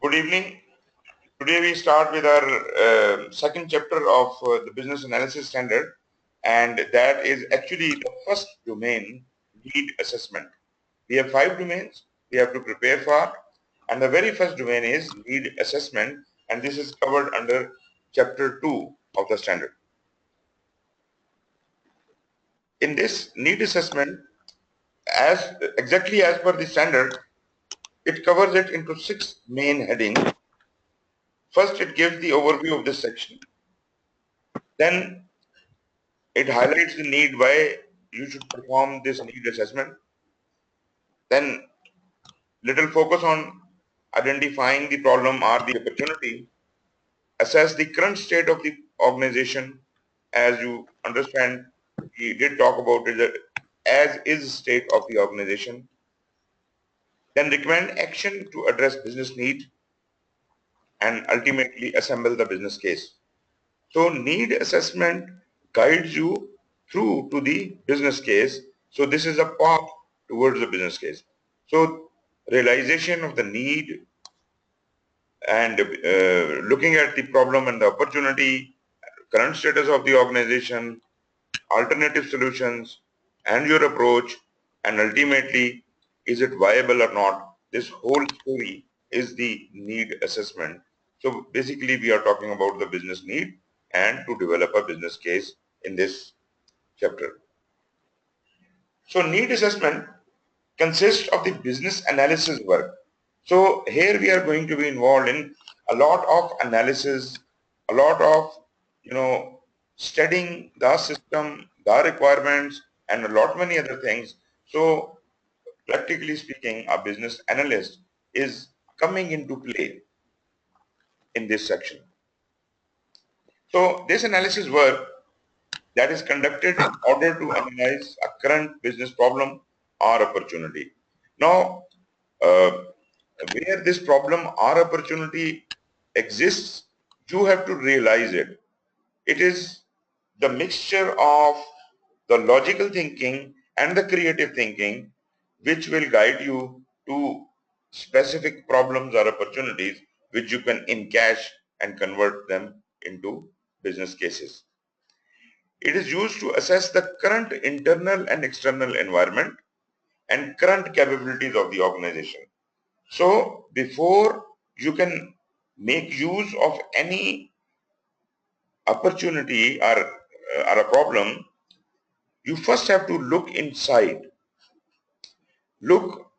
Good evening. Today we start with our second chapter of the business analysis standard, and that is actually the first domain, need assessment. We have 5 domains we have to prepare for, and the very first domain is need assessment, and this is covered under chapter 2 of the standard. In this need assessment, exactly as per the standard, it covers it into 6 main headings. First, it gives the overview of this section. Then it highlights the need why you should perform this need assessment. Then little focus on identifying the problem or the opportunity. Assess the current state of the organization. As you understand, we did talk about it, as is state of the organization. Then recommend action to address business need and ultimately assemble the business case. So need assessment guides you through to the business case. So this is a path towards the business case. So realization of the need and looking at the problem and the opportunity, current status of the organization, alternative solutions, and your approach, and ultimately, is it viable or not? This whole story is the need assessment. So basically, we are talking about the business need and to develop a business case in this chapter. So need assessment consists of the business analysis work. So here we are going to be involved in a lot of analysis, a lot of studying the system, the requirements, and a lot many other things. So practically speaking, a business analyst is coming into play in this section. So this analysis work that is conducted in order to analyze a current business problem or opportunity. Now, where this problem or opportunity exists, you have to realize it. It is the mixture of the logical thinking and the creative thinking which will guide you to specific problems or opportunities which you can encash and convert them into business cases. It is used to assess the current internal and external environment and current capabilities of the organization. So before you can make use of any opportunity or a problem, you first have to look inside. Look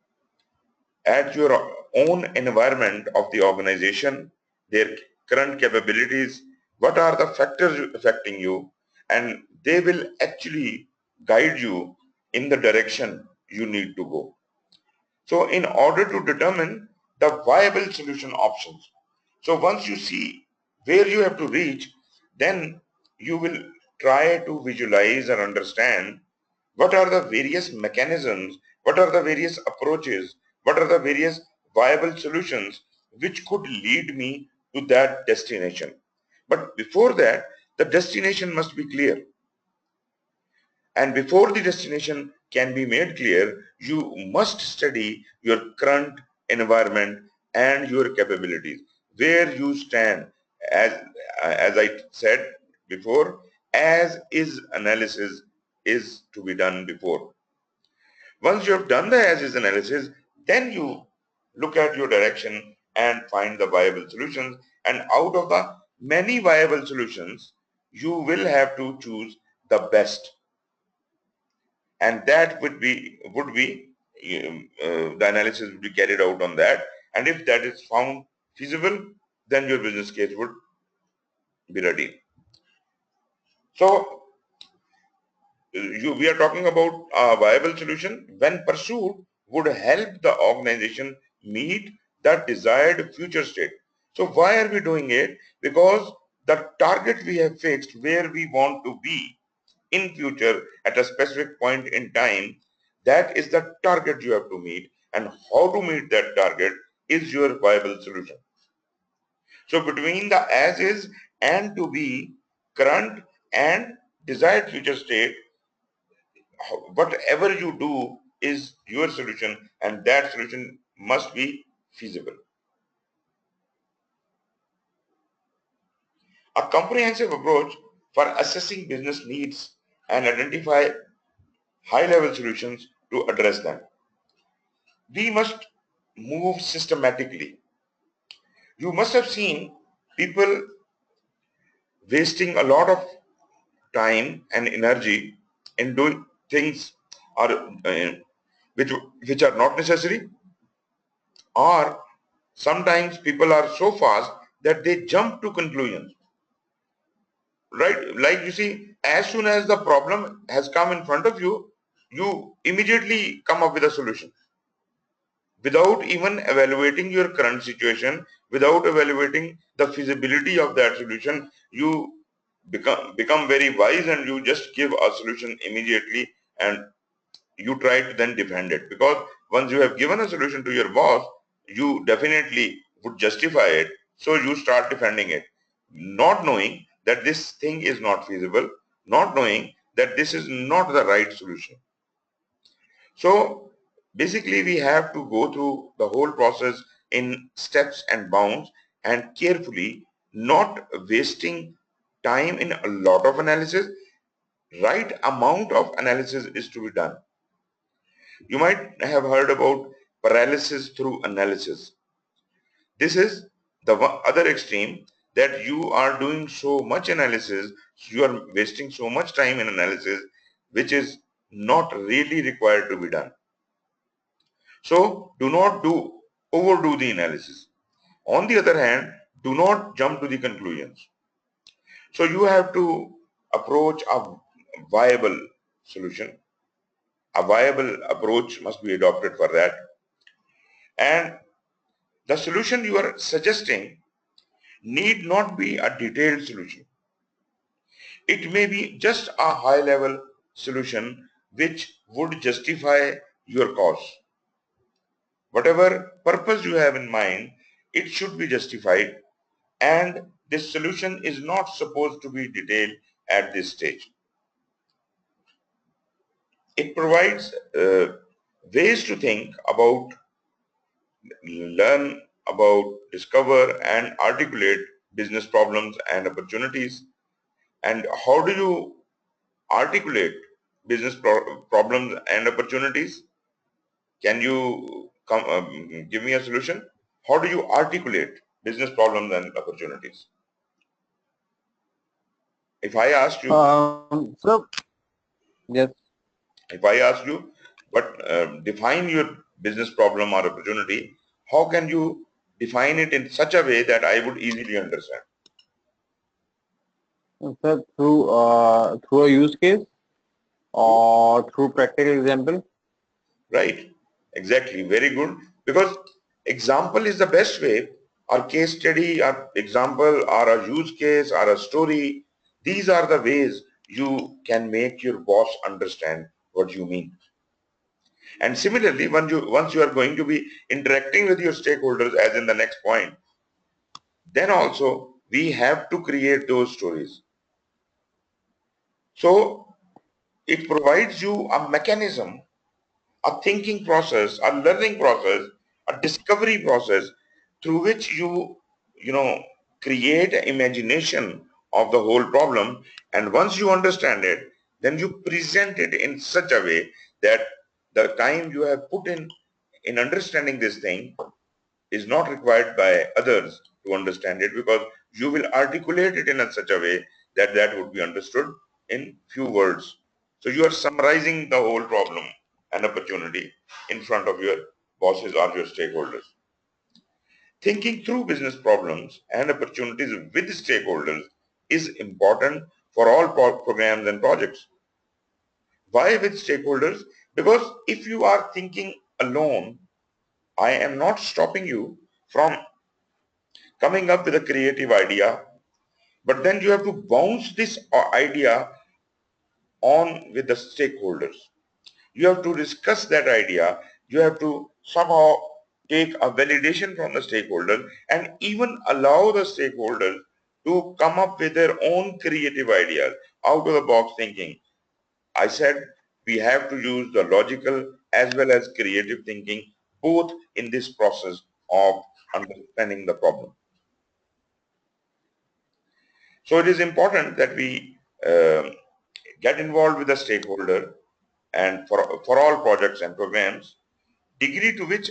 at your own environment of the organization, their current capabilities, what are the factors affecting you, and they will actually guide you in the direction you need to go. So in order to determine the viable solution options. So once you see where you have to reach, then you will try to visualize and understand what are the various mechanisms, what are the various approaches, what are the various viable solutions which could lead me to that destination. But before that, the destination must be clear. And before the destination can be made clear, you must study your current environment and your capabilities, where you stand. As I said before, as is analysis is to be done before. Once you have done the as is analysis, then you look at your direction and find the viable solutions. And out of the many viable solutions, you will have to choose the best, and that would be the analysis would be carried out on that, and if that is found feasible, then your business case would be ready. So we are talking about a viable solution when pursued would help the organization meet the desired future state. So why are we doing it? Because the target we have fixed, where we want to be in future at a specific point in time, that is the target you have to meet, and how to meet that target is your viable solution. So between the as is and to be, current and desired future state, whatever you do is your solution, and that solution must be feasible. A comprehensive approach for assessing business needs and identify high-level solutions to address them. We must move systematically. You must have seen people wasting a lot of time and energy in doing things or which are not necessary, or sometimes people are so fast that they jump to conclusions, right? Like you see, as soon as the problem has come in front of you, you immediately come up with a solution without even evaluating your current situation, without evaluating the feasibility of that solution. You become very wise and you just give a solution immediately, and you try to then defend it, because once you have given a solution to your boss, you definitely would justify it, so you start defending it, not knowing that this thing is not feasible, not knowing that this is not the right solution. So basically we have to go through the whole process in steps and bounds and carefully, not wasting time in a lot of analysis. Right amount of analysis is to be done. You might have heard about paralysis through analysis. This is the other extreme, that you are doing so much analysis, you are wasting so much time in analysis, which is not really required to be done. So do not overdo the analysis. On the other hand, do not jump to the conclusions. So you have to approach a viable solution. A viable approach must be adopted for that. And the solution you are suggesting need not be a detailed solution. It may be just a high-level solution which would justify your cause. Whatever purpose you have in mind, it should be justified, and this solution is not supposed to be detailed at this stage. It provides ways to think about, learn about, discover and articulate business problems and opportunities. And how do you articulate business problems and opportunities? Can you give me a solution? How do you articulate business problems and opportunities? If I asked you, So yes. if I ask you, but define your business problem or opportunity, how can you define it in such a way that I would easily understand? So through a use case or through practical example. Right? Exactly. Very good. Because example is the best way, or case study, or example, or a use case, or a story. These are the ways you can make your boss understand what you mean. And similarly, once you are going to be interacting with your stakeholders, as in the next point, then also we have to create those stories. So it provides you a mechanism, a thinking process, a learning process, a discovery process through which you create an imagination of the whole problem. And once you understand it, then you present it in such a way that the time you have put in understanding this thing is not required by others to understand it, because you will articulate it in such a way that that would be understood in few words. So you are summarizing the whole problem and opportunity in front of your bosses or your stakeholders. Thinking through business problems and opportunities with stakeholders is important for all programs and projects. Why with stakeholders? Because if you are thinking alone, I am not stopping you from coming up with a creative idea, but then you have to bounce this idea on with the stakeholders. You have to discuss that idea. You have to somehow take a validation from the stakeholders and even allow the stakeholders to come up with their own creative ideas, out of the box thinking. I said we have to use the logical as well as creative thinking both in this process of understanding the problem. So it is important that we get involved with the stakeholder, and for all projects and programs, degree to which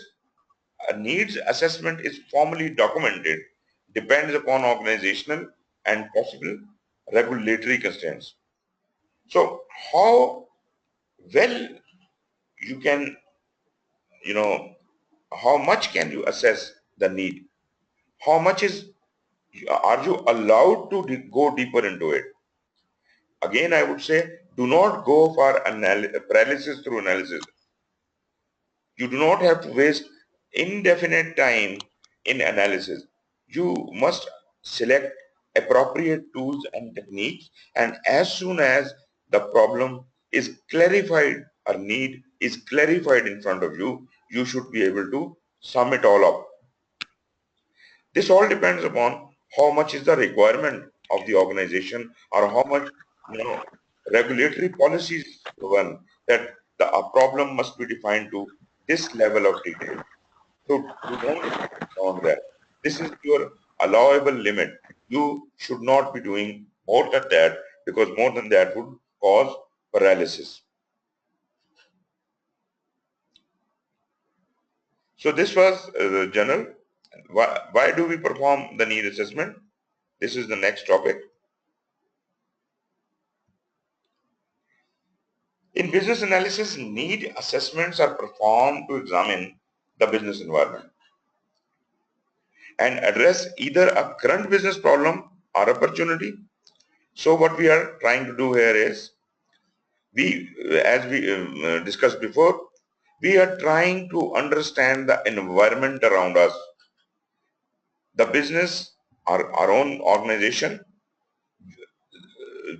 a needs assessment is formally documented depends upon organizational and possible regulatory constraints. So how well you can, how much can you assess the need? How much are you allowed to go deeper into it? Again, I would say, do not go for paralysis through analysis. You do not have to waste indefinite time in analysis. You must select appropriate tools and techniques, and as soon as the problem is clarified or need is clarified in front of you, you should be able to sum it all up. This all depends upon how much is the requirement of the organization, or how much, regulatory policies govern that a problem must be defined to this level of detail. So you don't go beyond that. This is your allowable limit. You should not be doing more than that, because more than that would cause paralysis. So this was the general. Why do we perform the need assessment? This is the next topic. In business analysis, need assessments are performed to examine the business environment and address either a current business problem or opportunity. So what we are trying to do here is, as we discussed before, we are trying to understand the environment around us, the business, our own organization.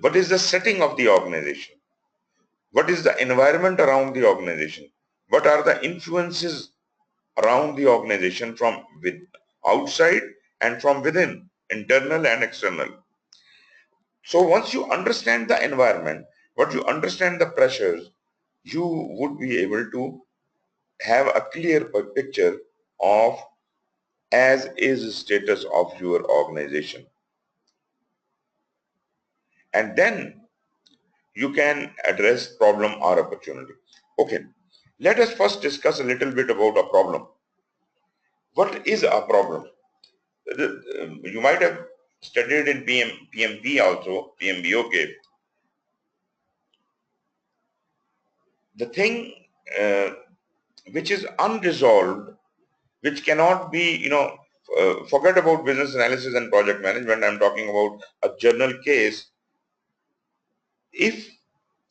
What is the setting of the organization? What is the environment around the organization? What are the influences around the organization from outside and from within, internal and external? So once you understand the environment, what you understand the pressures, you would be able to have a clear picture of as is status of your organization. And then you can address problem or opportunity. Okay, let us first discuss a little bit about a problem. What is a problem? You might have studied in PMP also, PMBOK. The thing which is unresolved, which cannot be, forget about business analysis and project management. I'm talking about a journal case. If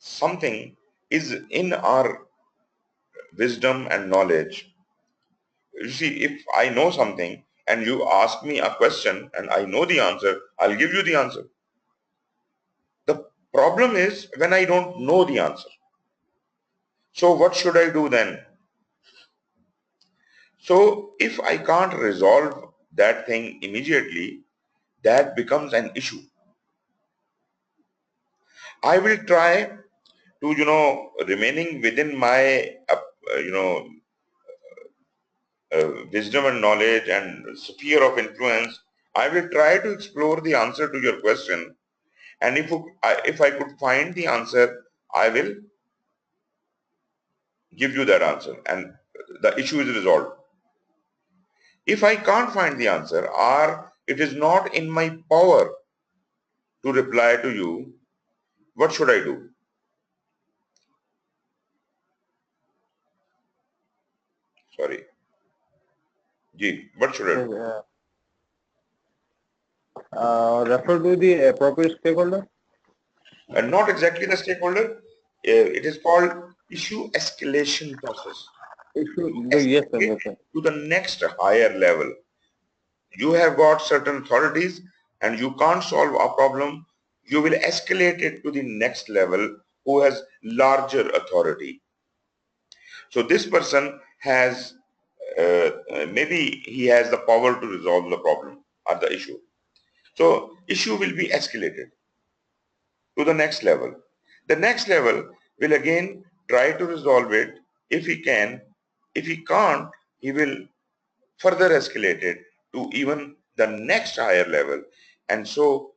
something is in our wisdom and knowledge, you see, if I know something and you ask me a question and I know the answer, I'll give you the answer. The problem is when I don't know the answer. So what should I do then? So if I can't resolve that thing immediately, that becomes an issue. I will try to, remaining within my, wisdom and knowledge and sphere of influence, I will try to explore the answer to your question. And if I could find the answer, I will give you that answer and the issue is resolved. If I can't find the answer, or it is not in my power to reply to you, what should I do? Sorry. G, what should I do? Refer to the appropriate stakeholder. And not exactly the stakeholder. It is called issue escalation process. Yes, sir, yes, sir. To the next higher level. You have got certain authorities and you can't solve a problem. You will escalate it to the next level who has larger authority. So this person has, maybe he has the power to resolve the problem or the issue. So issue will be escalated to the next level. The next level will again try to resolve it if he can. If he can't, he will further escalate it to even the next higher level. And so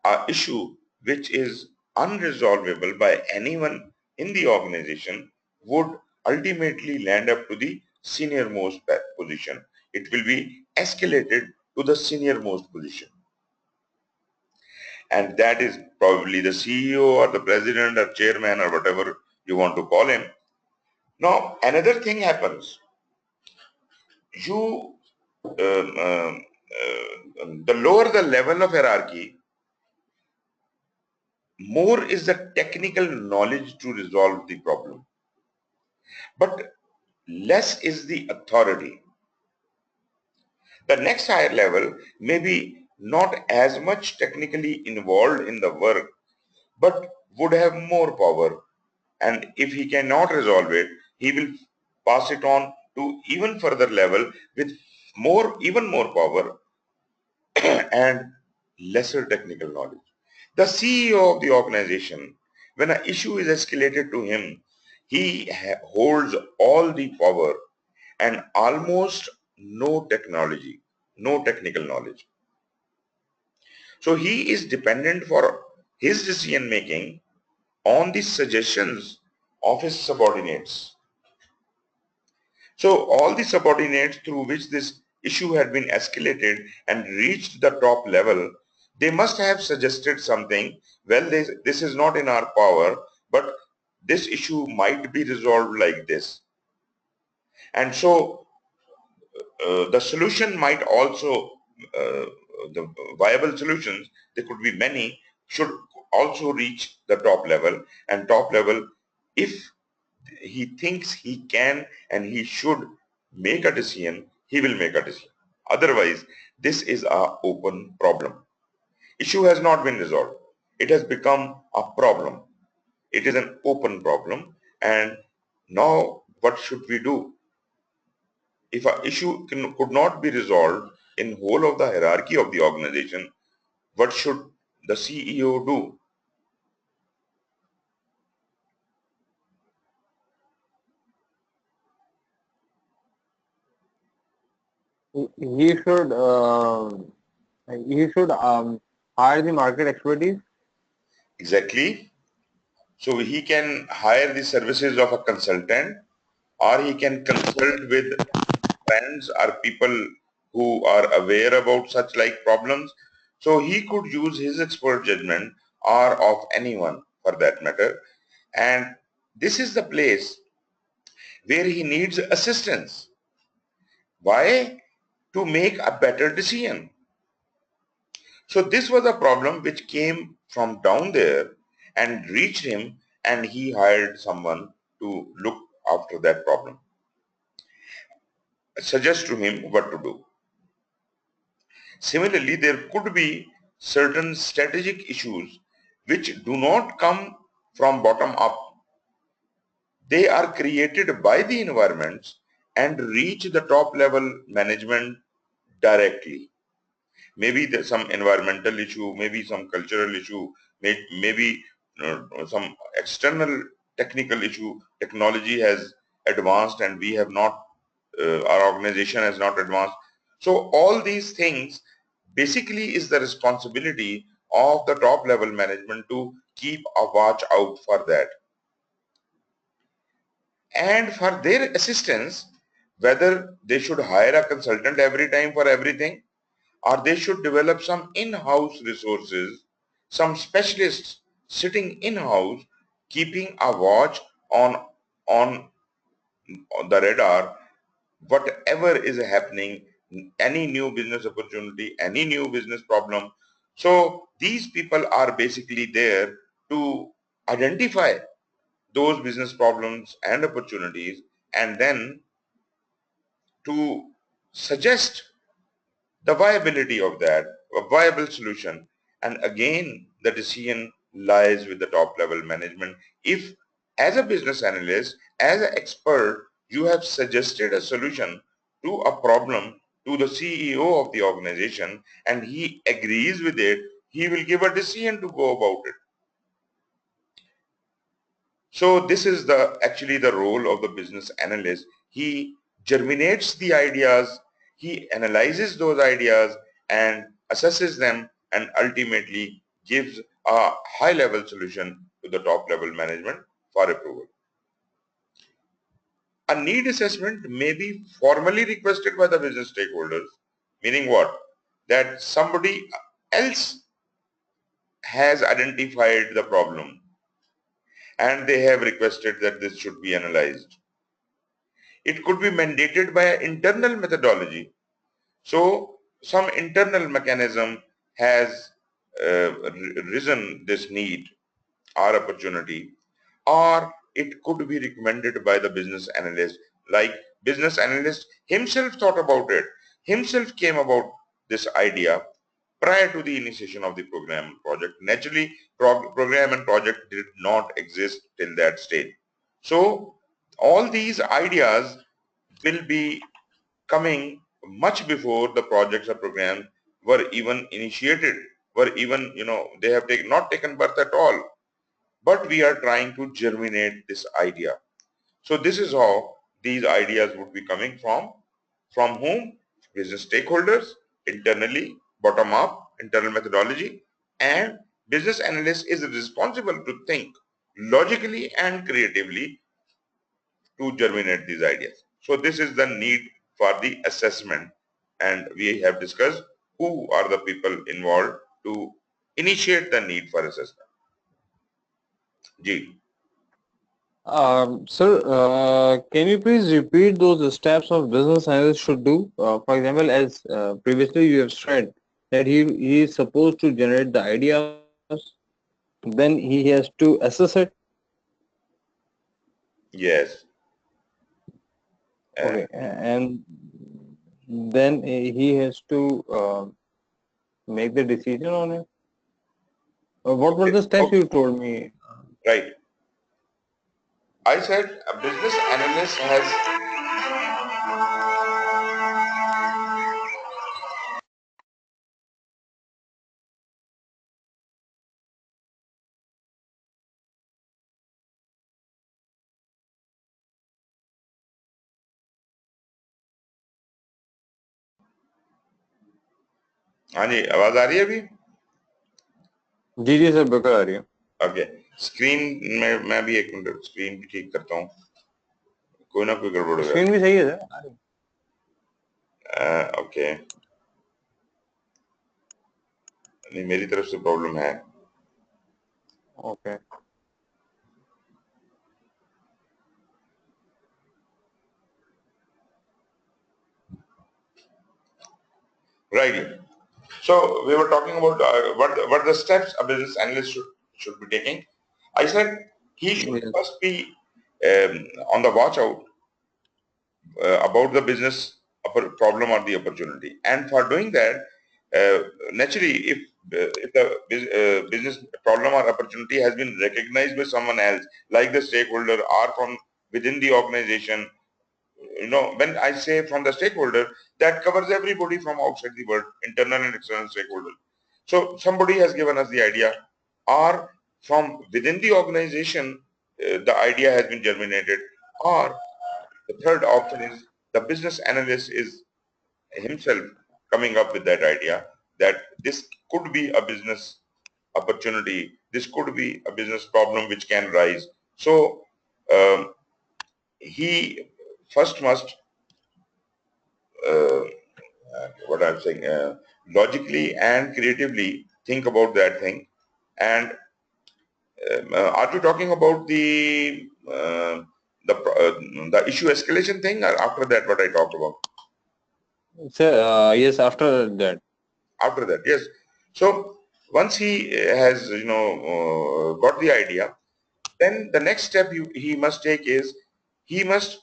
an issue which is unresolvable by anyone in the organization would ultimately land up to the senior most position. It will be escalated to the senior most position. And that is probably the CEO or the president or chairman or whatever you want to call him. Now, another thing happens. You, the lower the level of hierarchy, more is the technical knowledge to resolve the problem, but less is the authority. The next higher level may be not as much technically involved in the work, but would have more power. And if he cannot resolve it, he will pass it on to even further level with even more power and lesser technical knowledge. The CEO of the organization, when an issue is escalated to him, he holds all the power and almost no technical knowledge. So he is dependent for his decision making on the suggestions of his subordinates. So all the subordinates through which this issue had been escalated and reached the top level, they must have suggested something. Well, this is not in our power, but this issue might be resolved like this. And so the solution might also, the viable solutions, there could be many, should also reach the top level. And top level, if he thinks he can and he should make a decision, he will make a decision. Otherwise, this is an open problem. Issue has not been resolved. It has become a problem. It is an open problem. And now what should we do? If an issue could not be resolved in whole of the hierarchy of the organization, what should the CEO do? He should hire the market expertise. Exactly. So he can hire the services of a consultant, or he can consult with friends or people who are aware about such like problems. So he could use his expert judgment or of anyone for that matter. And this is the place where he needs assistance. Why? To make a better decision. So this was a problem which came from down there and reached him, and he hired someone to look after that problem, suggest to him what to do. Similarly, there could be certain strategic issues which do not come from bottom up. They are created by the environments and reach the top level management directly. Maybe there's some environmental issue, maybe some cultural issue, maybe some external technical issue. Technology has advanced and we have not, our organization has not advanced. So all these things basically is the responsibility of the top level management to keep a watch out for that. And for their assistance, whether they should hire a consultant every time for everything, or they should develop some in-house resources, some specialists sitting in-house, keeping a watch on the radar, whatever is happening, any new business opportunity, any new business problem. So these people are basically there to identify those business problems and opportunities, and then to suggest the viability of that, a viable solution. And again, the decision lies with the top level management. If as a business analyst, as an expert, you have suggested a solution to a problem to the CEO of the organization and he agrees with it, he will give a decision to go about it. So this is actually the role of the business analyst. He germinates the ideas, he analyzes those ideas and assesses them and ultimately gives a high-level solution to the top-level management for approval. A need assessment may be formally requested by the business stakeholders, meaning what? That somebody else has identified the problem and they have requested that this should be analyzed. It could be mandated by an internal methodology. So some internal mechanism has risen this need or opportunity, or it could be recommended by the business analyst, like business analyst himself thought about it, himself came about this idea prior to the initiation of the program and project. Naturally, program and project did not exist till that stage. So all these ideas will be coming much before the projects or programs were even initiated, were even, they have not taken birth at all. But we are trying to germinate this idea. So this is how these ideas would be coming from. From whom? Business stakeholders, internally, bottom up, internal methodology, and business analyst is responsible to think logically and creatively to germinate these ideas. So this is the need for the assessment, and we have discussed who are the people involved to initiate the need for assessment. G. Sir, can you please repeat those steps of business analyst should do? For example, as previously you have said that he is supposed to generate the ideas, then he has to assess it. Yes. Okay, and then he has to make the decision on it. What were the steps Okay, you told me? right. I said a business analyst has, हाँ जी आवाज आ रही है अभी? जी जी sir बिल्कुल आ रही है. Okay, screen में मैं भी एक मिनट स्क्रीन भी ठीक करता हूँ, कोई ना कोई गड़बड़ हो स्क्रीन भी सही है सर. जाती। ओके, नहीं मेरी तरफ से प्रॉब्लम है। Okay. Right. So we were talking about what the steps a business analyst should be taking. I said he should Yes. first be on the watch out about the business problem or the opportunity, and for doing that, naturally, if the business problem or opportunity has been recognized by someone else, like the stakeholder or from within the organization, when I say from the stakeholder, that covers everybody from outside the world, internal and external stakeholder. So somebody has given us the idea, or from within the organization, the idea has been germinated, or the third option is the business analyst is himself coming up with that idea that this could be a business opportunity, this could be a business problem which can rise. So he first must what I'm saying, logically and creatively think about that thing. And are you talking about the issue escalation thing, or after that what I talked about? Sir, yes, after that. After that, yes. So once he has got the idea, then the next step he must take is he must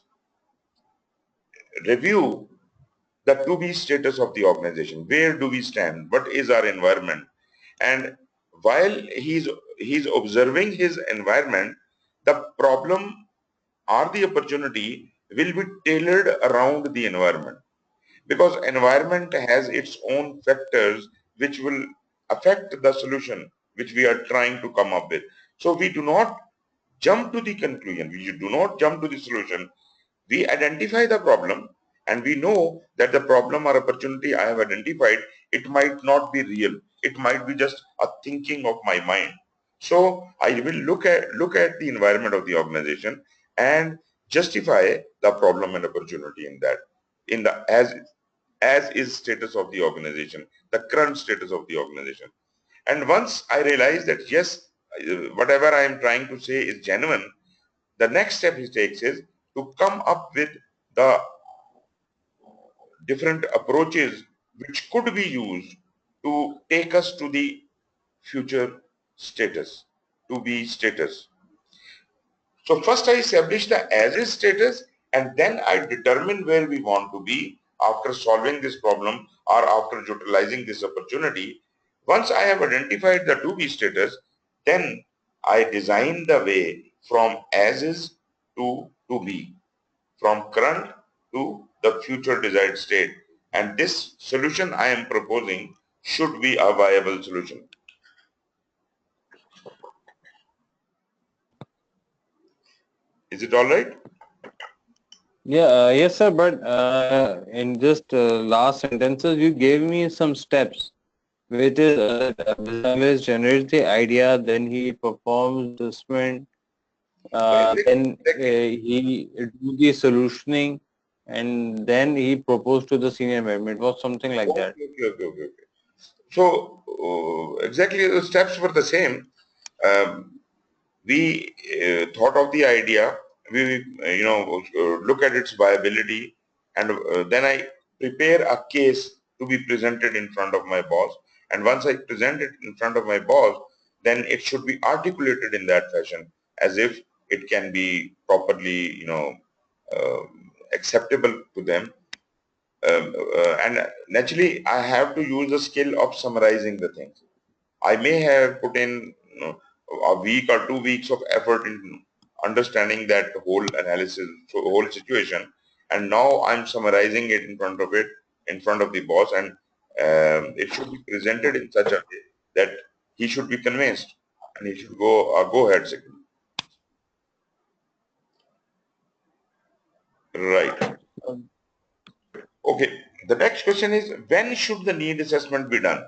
review the to-be status of the organization. Where do we stand? What is our environment? And while he's observing his environment, the problem or the opportunity will be tailored around the environment, because environment has its own factors which will affect the solution which we are trying to come up with. So we do not jump to the conclusion, we do not jump to the solution. We identify the problem and we know that the problem or opportunity I have identified, it might not be real. it might be just a thinking of my mind. So I will look at the environment of the organization and justify the problem and opportunity in that, in the as is status of the organization, the current status of the organization. And once I realize that yes, whatever I am trying to say is genuine, the next step he takes is to come up with the different approaches which could be used to take us to the future status, to be status. So first I establish the as is status, and then I determine where we want to be after solving this problem or after utilizing this opportunity. Once I have identified the to be status, then I design the way from as is to be, from current to the future desired state. And this solution I am proposing should be a viable solution. Is it all right? Yeah, yes, sir. But in just last sentences, you gave me some steps, which is that business analyst generates the idea, then he performs the sprint, Exactly. then he do the solutioning, and then he proposed to the senior management. It was something like that. Okay. So exactly the steps were the same. Um, we thought of the idea, we look at its viability, and then I prepare a case to be presented in front of my boss. And once I present it in front of my boss, then it should be articulated in that fashion as if it can be properly uh, acceptable to them. And naturally I have to use the skill of summarizing the things. I may have put in a week or 2 weeks of effort in understanding that whole analysis, so whole situation, and now I'm summarizing it in front of the boss, and it should be presented in such a way that he should be convinced and he should go ahead signal. Right. Okay. The next question is, when should the need assessment be done?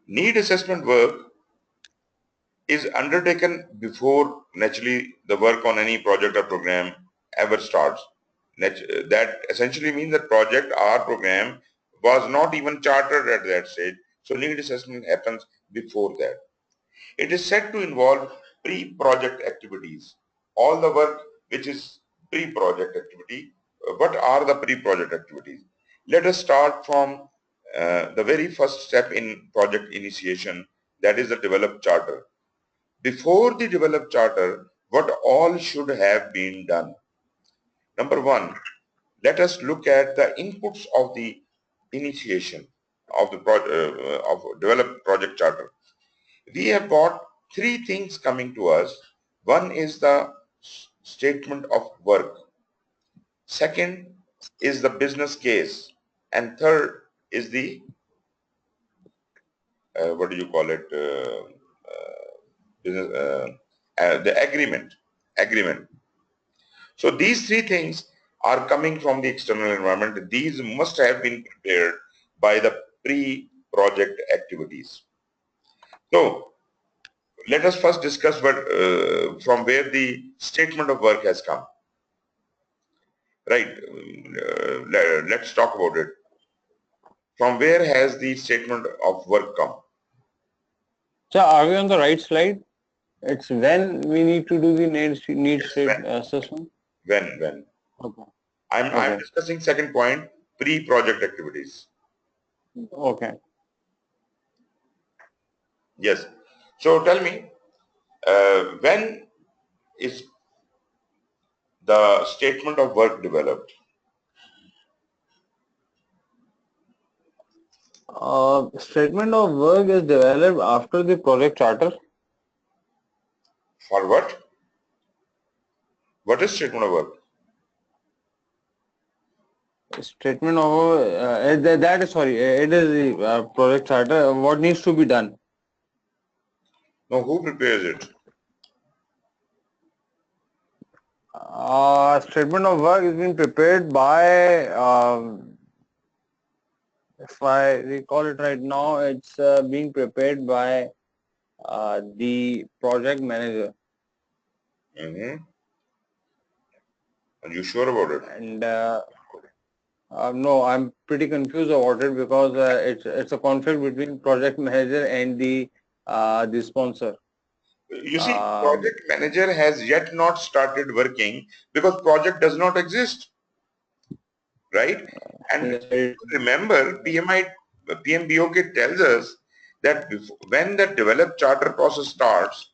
Need assessment work is undertaken before naturally the work on any project or program ever starts. That essentially means that project or program was not even chartered at that stage. So need assessment happens before that. It is said to involve pre-project activities. All the work which is pre-project activity. What are the pre-project activities? Let us start from the very first step in project initiation, that is the develop charter. Before the developed charter, what all should have been done? Number one, let us look at the inputs of the initiation of the of developed project charter. We have got three things coming to us. One is the statement of work. Second is the business case, and third is the what do you call it? Business, the agreement. So these three things are coming from the external environment. These must have been prepared by the pre-project activities. So let us first discuss from where the statement of work has come. Right. Let's talk about it. From where has the statement of work come? So are we on the right slide? It's when we need to do the need Yes, state assessment. when. Okay. I'm Okay. discussing second point, pre-project activities. Okay. Yes. So tell me, when is the statement of work developed? Statement of work is developed after the project charter. For what? What is statement of work? Statement of that is sorry. It is the project charter. What needs to be done? No, who prepares it? Statement of work is being prepared by if I recall it right now, it's being prepared by the project manager. Mm-hmm. Are you sure about it? And no, I'm pretty confused about it because it's a conflict between project manager and the sponsor. You see, Um, project manager has yet not started working because project does not exist, right? And yes, very true. remember, PMBOK tells us that when the develop charter process starts,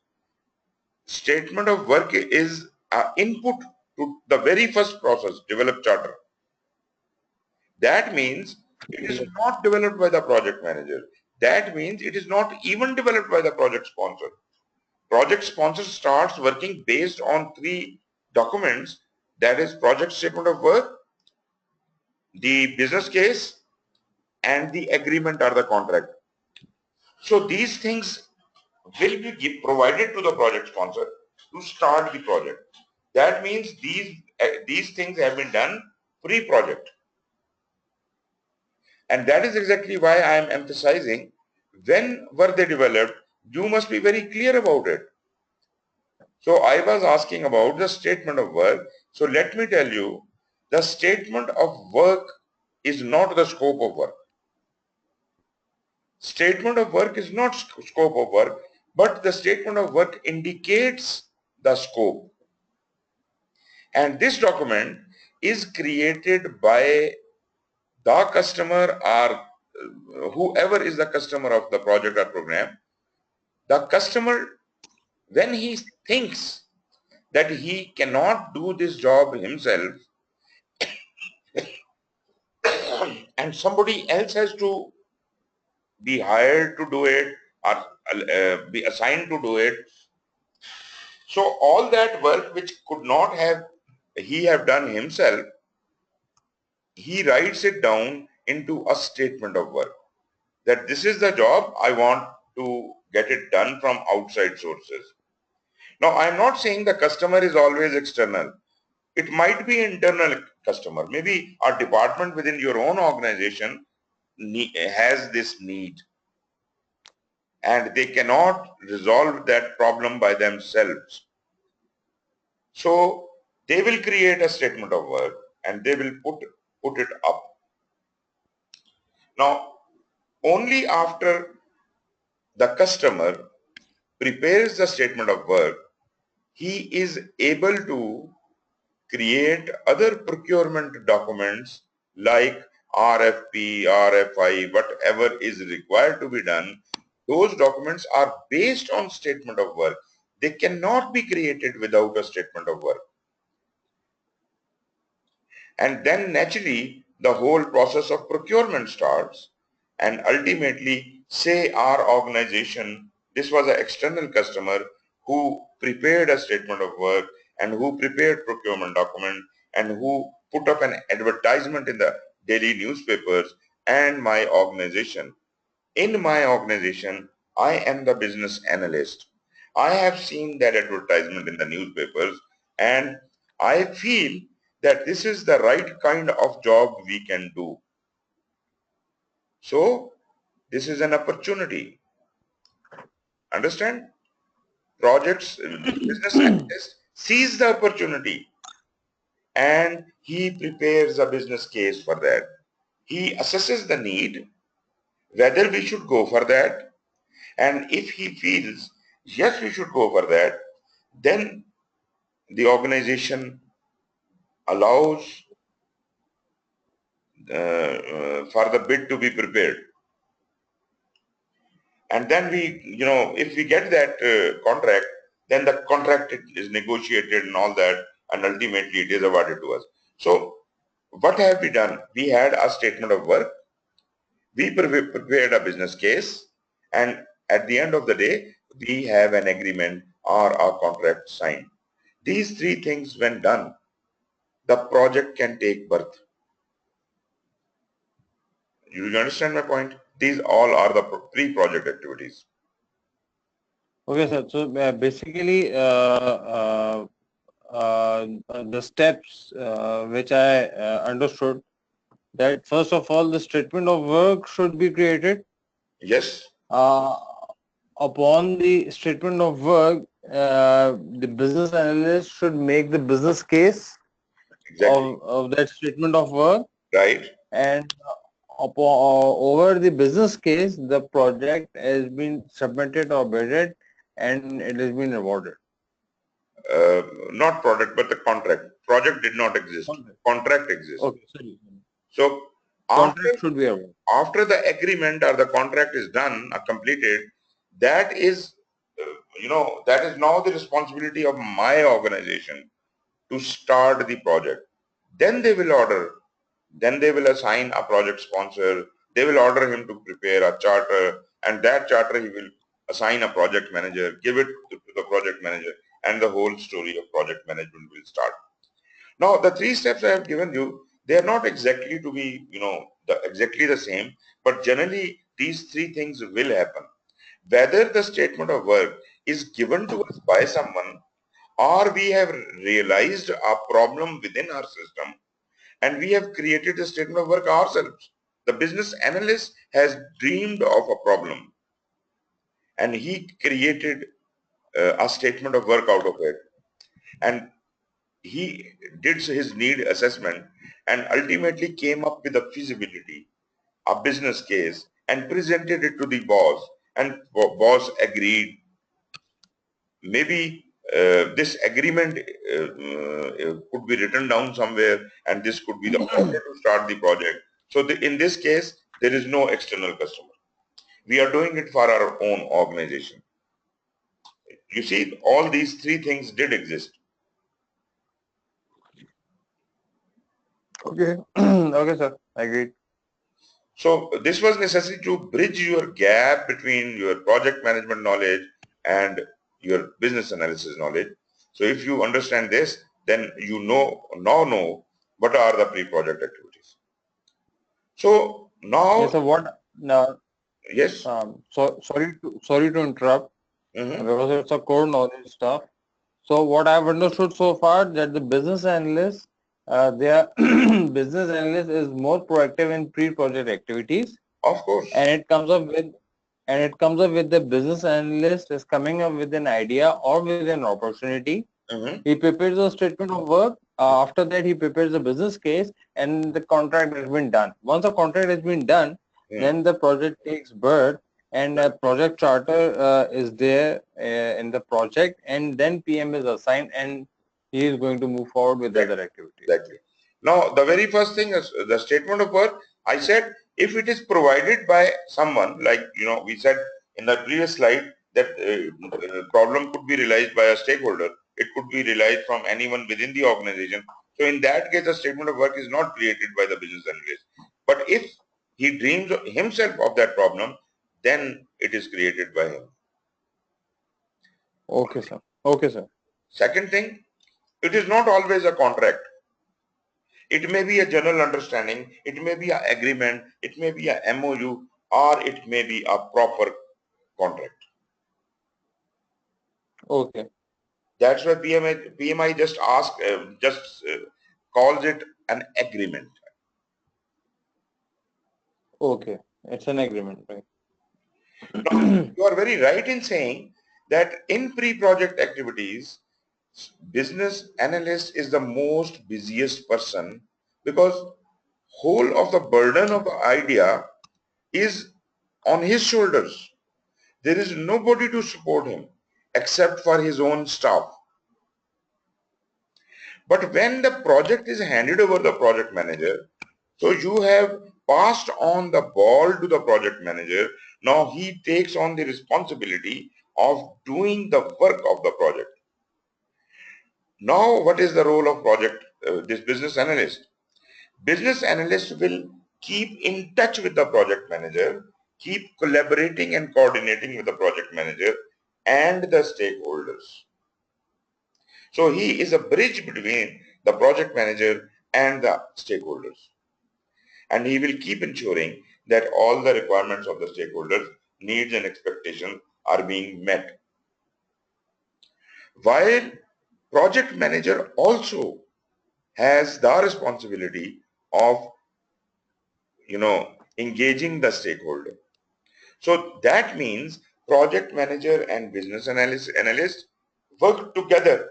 statement of work is input to the very first process, develop charter. That means it is Yes, not developed by the project manager. That means it is not even developed by the project sponsor. Project sponsor starts working based on three documents, that is project statement of work, the business case, and the agreement or the contract. So these things will be provided to the project sponsor to start the project. That means these things have been done pre-project. And that is exactly why I am emphasizing when were they developed, you must be very clear about it. So I was asking about the statement of work. So let me tell you, the statement of work is not the scope of work. Statement of work is not scope of work, but the statement of work indicates the scope. And this document is created by the customer or whoever is the customer of the project or program. The customer, when he thinks that he cannot do this job himself and somebody else has to be hired to do it or be assigned to do it. So all that work which could not have he have done himself, he writes it down into a statement of work that this is the job I want to get it done from outside sources. Now I am not saying the customer is always external. It might be internal customer. Maybe a department within your own organization has this need and they cannot resolve that problem by themselves. So they will create a statement of work and they will put it up. Now, only after the customer prepares the statement of work, he is able to create other procurement documents like RFP, RFI, whatever is required to be done. Those documents are based on statement of work. They cannot be created without a statement of work. And then naturally, the whole process of procurement starts. And ultimately, say our organization, this was an external customer who prepared a statement of work and who prepared procurement document and who put up an advertisement in the daily newspapers and my organization. In my organization, I am the business analyst. I have seen that advertisement in the newspapers and I feel that this is the right kind of job we can do. So this is an opportunity. Understand? Business analyst sees the opportunity and he prepares a business case for that. He assesses the need, whether we should go for that, and if he feels, yes, we should go for that, then the organization allows for the bid to be prepared. And then if we get that contract, then the contract is negotiated and all that, and ultimately it is awarded to us. So what have we done? We had a statement of work, we prepared a business case, and at the end of the day, we have an agreement or a contract signed. These three things when done, the project can take birth. You understand my point? These all are the pre-project activities. okay, sir. So basically, the steps which I understood that first of all the statement of work should be created. Yes, Uh, Upon the statement of work, the business analyst should make the business case exactly. of that statement of work, Right. and over the business case, the project has been submitted or bidded, and it has been awarded. Uh, Not product, but the contract. Project did not exist. Contract. Contract exists. Okay, sorry. So after Contract should be awarded. after the agreement or the contract is done or completed, that is, that is now the responsibility of my organization to start the project. Then they will order, then they will assign a project sponsor, they will order him to prepare a charter, and that charter he will assign a project manager, give it to the project manager, and the whole story of project management will start. Now, the three steps I have given you, they are not exactly to be, exactly the same, but generally these three things will happen. Whether the statement of work is given to us by someone, or we have realized a problem within our system and we have created a statement of work ourselves. The business analyst has dreamed of a problem and he created a statement of work out of it. And he did his need assessment and ultimately came up with a feasibility, a business case, and presented it to the boss. And boss agreed. Maybe this agreement could be written down somewhere, and this could be the order to start the project. So in this case, there is no external customer. We are doing it for our own organization. You see, all these three things did exist. Okay. Okay, sir. Agreed. So this was necessary to bridge your gap between your project management knowledge and your business analysis knowledge. So if you understand this, then you know what are the pre-project activities. So Yes, now, sir. What? Now, yes, sorry to interrupt, mhm, because it's a core knowledge stuff. So what I've understood so far that the business analyst, their business analyst is more proactive in pre-project activities, of course, and it comes up with the business analyst is coming up with an idea or with an opportunity. mhm, He prepares a statement of work. After that, he prepares a business case, and the contract has been done. Once the contract has been done, mhm, then the project takes birth, and a project charter is there in the project, and then PM is assigned, and he is going to move forward with exactly, other activities. exactly. Now, the very first thing is the statement of work. I said if it is provided by someone, like we said in the previous slide that problem could be realized by a stakeholder. It could be realized from anyone within the organization. So in that case, the statement of work is not created by the business analyst. But if he dreams himself of that problem, then it is created by him. Okay, sir. Okay, sir. Second thing, it is not always a contract. It may be a general understanding, it may be an agreement, it may be a MOU, or it may be a proper contract. Okay. That's why PMI calls it an agreement. Okay. It's an agreement, right? Now, you are very right in saying that in pre-project activities, business analyst is the most busiest person because whole of the burden of the idea is on his shoulders. There is nobody to support him except for his own staff. But when the project is handed over the project manager, so you have passed on the ball to the project manager. Now he takes on the responsibility of doing the work of the project. Now what is the role of this business analyst? Business analyst will keep in touch with the project manager, keep collaborating and coordinating with the project manager and the stakeholders. So he is a bridge between the project manager and the stakeholders. And he will keep ensuring that all the requirements of the stakeholders, needs and expectations are being met. While project manager also has the responsibility of engaging the stakeholder. So that means project manager and business analyst work together,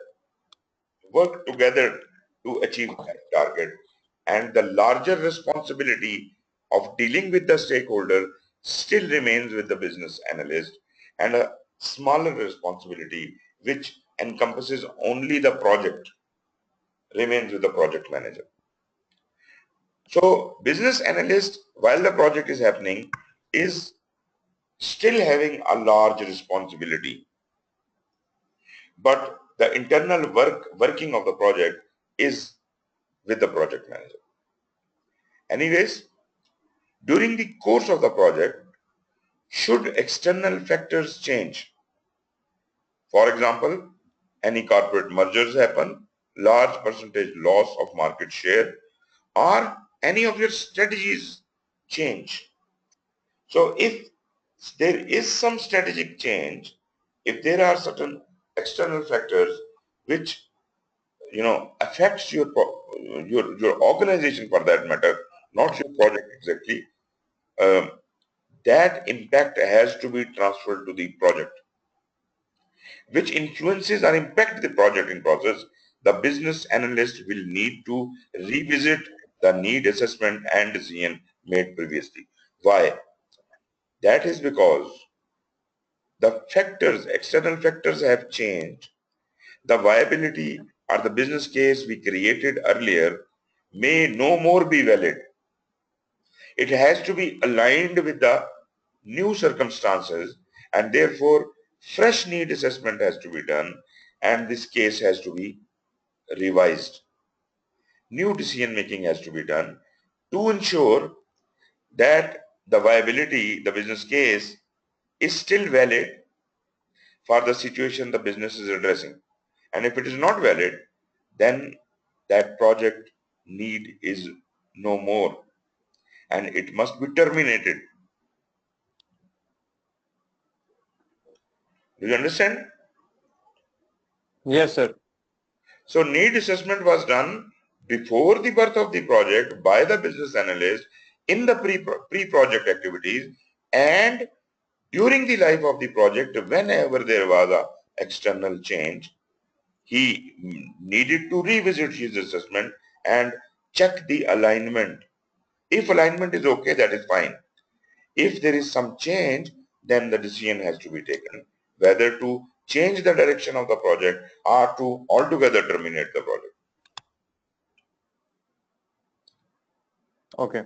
to achieve that target. And the larger responsibility of dealing with the stakeholder still remains with the business analyst, and a smaller responsibility, which encompasses only the project, remains with the project manager. So business analyst, while the project is happening, is still having a large responsibility, but the internal working of the project is with the project manager. Anyways, during the course of the project, should external factors change, for example, any corporate mergers happen, large percentage loss of market share, or any of your strategies change. So if there is some strategic change, if there are certain external factors which affects your organization for that matter, not your project exactly, um, that impact has to be transferred to the project, which influences or impact the project in process. The business analyst will need to revisit the need assessment and decision made previously. Why? That is because the external factors have changed. The viability or the business case we created earlier may no more be valid. It has to be aligned with the new circumstances, and therefore fresh need assessment has to be done, and this case has to be revised. New decision making has to be done to ensure that the viability, the business case, is still valid for the situation the business is addressing. And if it is not valid, then that project need is no more and it must be terminated. Do you understand? Yes, sir. So need assessment was done before the birth of the project by the business analyst in the pre-project activities, and during the life of the project whenever there was a external change, he needed to revisit his assessment and check the alignment. If alignment is okay, that is fine. If there is some change, then the decision has to be taken whether to change the direction of the project or to altogether terminate the project. Okay.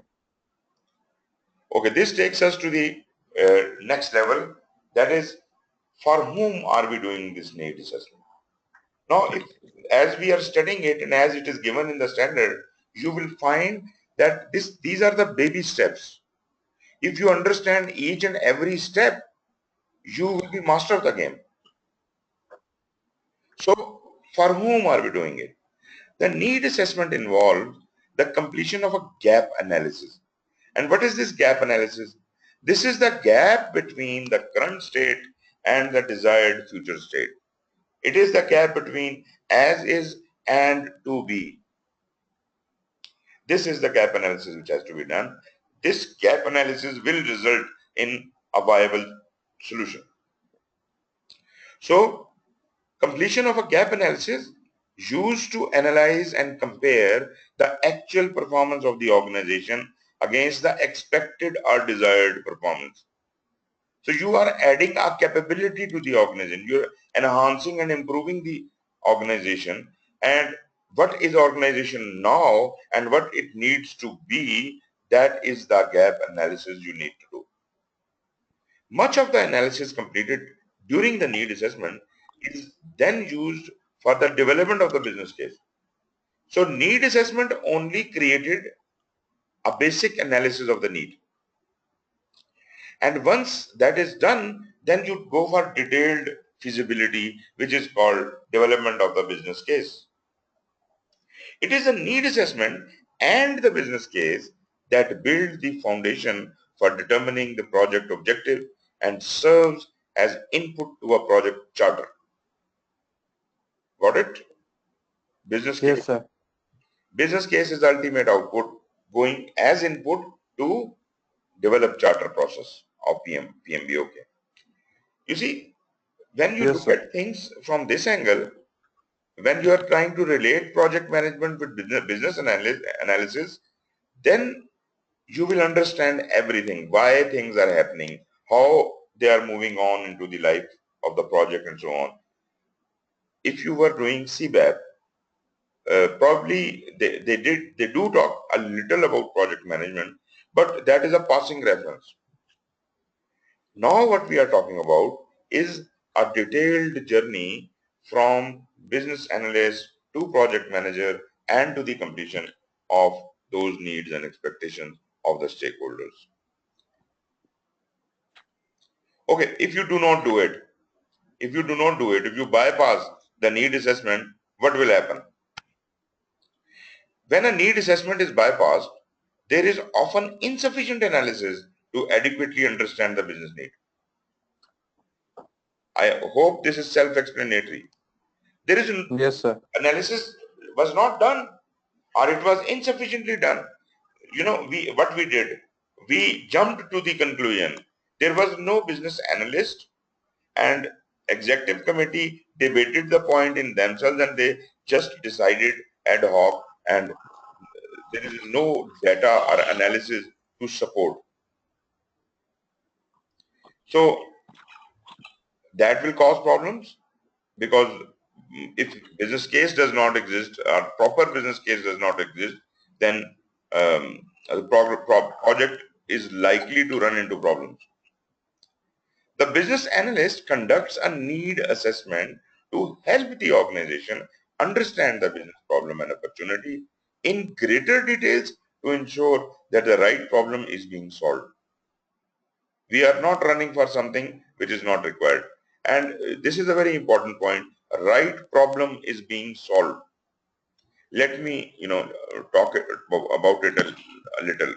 Okay, this takes us to the next level, that is, for whom are we doing this need assessment? Now, as we are studying it and as it is given in the standard, you will find that these are the baby steps. If you understand each and every step, you will be master of the game. So, for whom are we doing it? The need assessment involves the completion of a gap analysis. And what is this gap analysis? This is the gap between the current state and the desired future state. It is the gap between as is and to be. This is the gap analysis which has to be done. This gap analysis will result in a viable solution. So, completion of a gap analysis used to analyze and compare the actual performance of the organization against the expected or desired performance. So you are adding a capability to the organization. You're enhancing and improving the organization, and what is organization now and what it needs to be, that is the gap analysis you need to do. Much of the analysis completed during the need assessment is then used for the development of the business case. So need assessment only created a basic analysis of the need. And once that is done, then you go for detailed feasibility, which is called development of the business case. It is a need assessment and the business case that build the foundation for determining the project objective and serves as input to a project charter. Got it? Business case. Yes, sir. Business case is ultimate output going as input to develop charter process of PMB. Okay. You see, when you Yes, look sir. at things from this angle, when you are trying to relate project management with business analysis, then you will understand everything, why things are happening, how they are moving on into the life of the project and so on. If you were doing CBAP, probably they do talk a little about project management, but that is a passing reference. Now what we are talking about is a detailed journey from business analyst to project manager and to the completion of those needs and expectations of the stakeholders. Okay, if you do not do it, if you bypass the need assessment, what will happen? When a need assessment is bypassed, there is often insufficient analysis to adequately understand the business need. I hope this is self-explanatory. There is Yes, sir. analysis was not done, or it was insufficiently done. What we did, we jumped to the conclusion. There was no business analyst, and executive committee debated the point in themselves, and they just decided ad hoc, and there is no data or analysis to support. So that will cause problems, because if business case does not exist, or proper business case does not exist, then the project is likely to run into problems. The business analyst conducts a need assessment to help the organization understand the business problem and opportunity in greater details to ensure that the right problem is being solved. We are not running for something which is not required. And this is a very important point. Right problem is being solved. Let me, talk about it a little.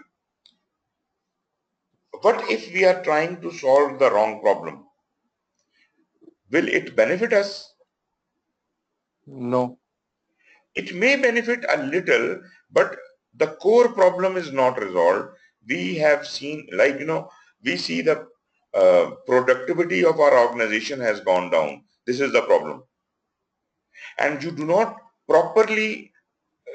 What if we are trying to solve the wrong problem? Will it benefit us? No. It may benefit a little, but the core problem is not resolved. We have seen, we see the productivity of our organization has gone down. This is the problem. And you do not properly,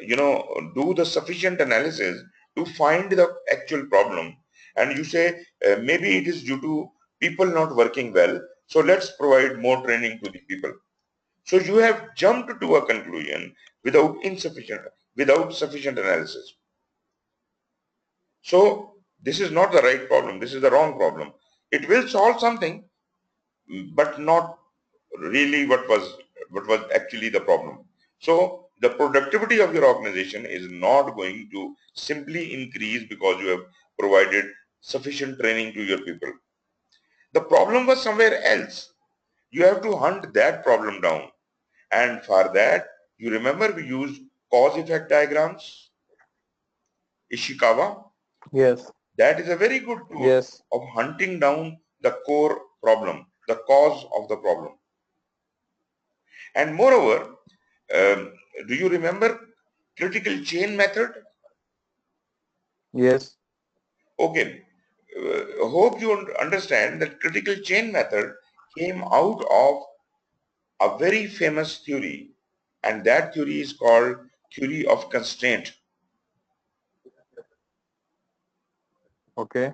do the sufficient analysis to find the actual problem. And you say, maybe it is due to people not working well. So let's provide more training to the people. So you have jumped to a conclusion without sufficient analysis. So this is not the right problem. This is the wrong problem. It will solve something, but not really what was actually the problem. So the productivity of your organization is not going to simply increase because you have provided sufficient training to your people. The problem was somewhere else. You have to hunt that problem down. And for that, you remember we used cause-effect diagrams, Ishikawa. Yes. That is a very good tool Yes. of hunting down the core problem, the cause of the problem. And moreover, um, do you remember critical chain method? Yes. Okay. Hope you understand that critical chain method came out of a very famous theory, and that theory is called theory of constraint. Okay.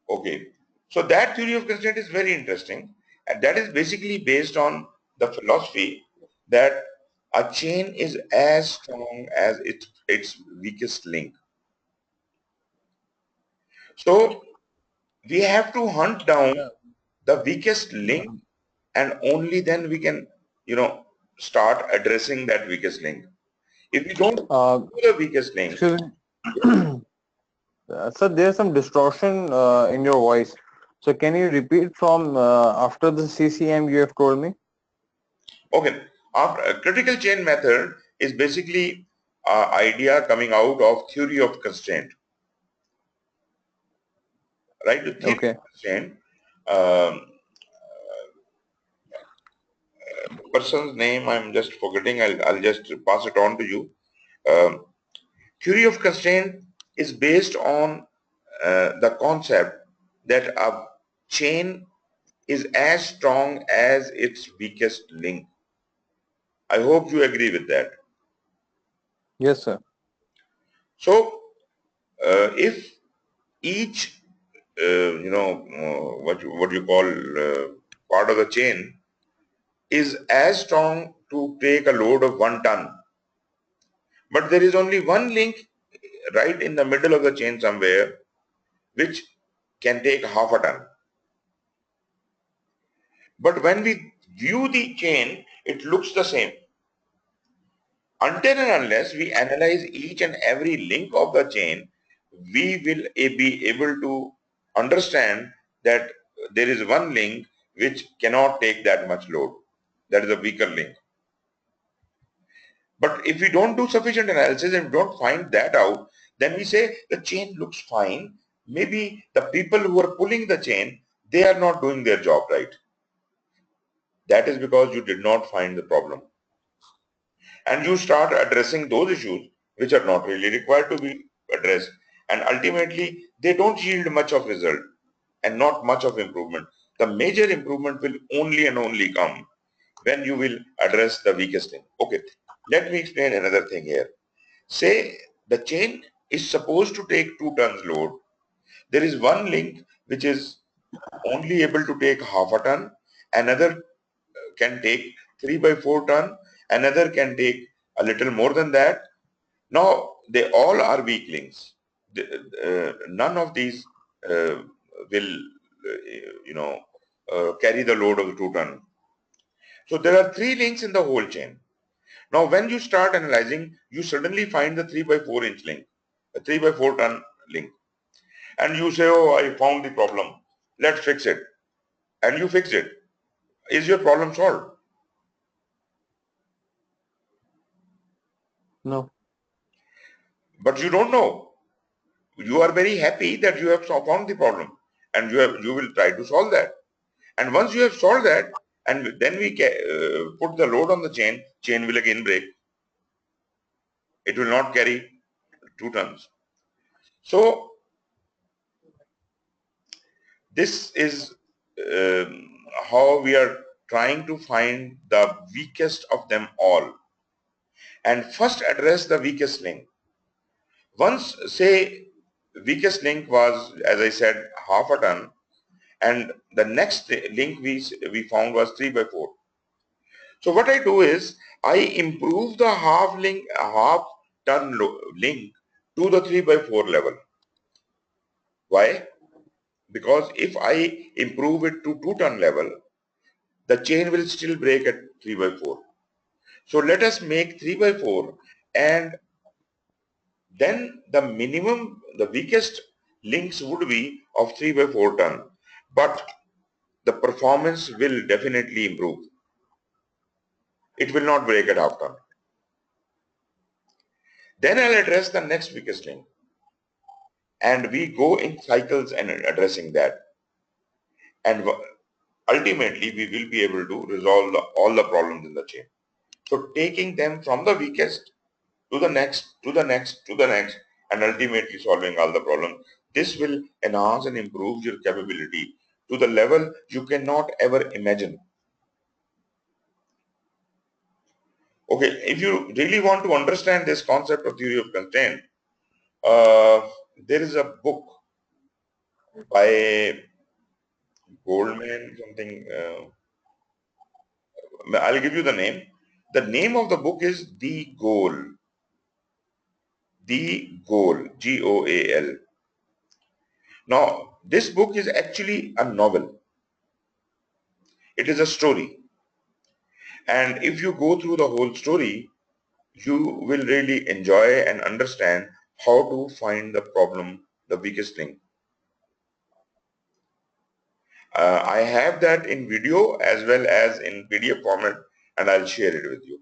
Okay. So that theory of constraint is very interesting, and that is basically based on the philosophy that a chain is as strong as its weakest link. So we have to hunt down the weakest link, and only then we can, start addressing that weakest link. If we don't Uh, know the weakest link, excuse me. Sir, there's some distortion in your voice. So can you repeat from after the CCM you have told me? okay, after a critical chain method is basically idea coming out of theory of constraint, right? The theory Okay. of constraint, um, person's name I'm just forgetting. I'll just pass it on to you. Um, theory of constraint is based on the concept that a chain is as strong as its weakest link. I hope you agree with that. Yes, sir. So, if each, what you call part of the chain is as strong to take a load of 1 ton, but there is only one link right in the middle of the chain somewhere which can take half a ton. But when we view the chain, it looks the same. Until and unless we analyze each and every link of the chain, we will be able to understand that there is one link which cannot take that much load. That is a weaker link. But if we don't do sufficient analysis and we don't find that out, then we say the chain looks fine. Maybe the people who are pulling the chain, they are not doing their job right. That is because you did not find the problem. And you start addressing those issues which are not really required to be addressed. And ultimately, they don't yield much of result and not much of improvement. The major improvement will only and only come when you will address the weakest link. Okay, let me explain another thing here. Say the chain is supposed to take 2 tons load. There is one link which is only able to take half a ton, another can take 3 by 4 ton, another can take a little more than that. Now they all are weak links. None of these will carry the load of the 2 ton. So there are 3 links in the whole chain. Now when you start analyzing, you suddenly find the 3 by 4 inch link, a 3 by 4 ton link, and you say, oh, I found the problem, let's fix it. And you fix it. Is your problem solved? No. But you don't know. You are very happy that you have found the problem, and you will try to solve that. And once you have solved that, and then we put the load on the chain will again break. It will not carry 2 tons. So this is how we are trying to find the weakest of them all, and first address the weakest link. Once, say, weakest link was, as I said, half a ton, and the next link we found was 3 by 4. So what I do is I improve the half ton link to the 3 by 4 level. Why? Because if I improve it to 2 ton level, the chain will still break at 3 by 4. So let us make 3 by 4, and then the weakest links would be of 3 by 4 ton. But the performance will definitely improve. It will not break at half ton. Then I'll address the next weakest link. And we go in cycles and addressing that. And ultimately, we will be able to resolve all the problems in the chain. So taking them from the weakest to the next, to the next, to the next, and ultimately solving all the problems. This will enhance and improve your capability to the level you cannot ever imagine. Okay, if you really want to understand this concept of theory of constraint, there is a book by Goldman something. I'll give you the name. The name of the book is The Goal. The Goal. Goal. Now, this book is actually a novel. It is a story. And if you go through the whole story, you will really enjoy and understand how to find the problem, the weakest link. I have that in video as well as in PDF format, and I'll share it with you.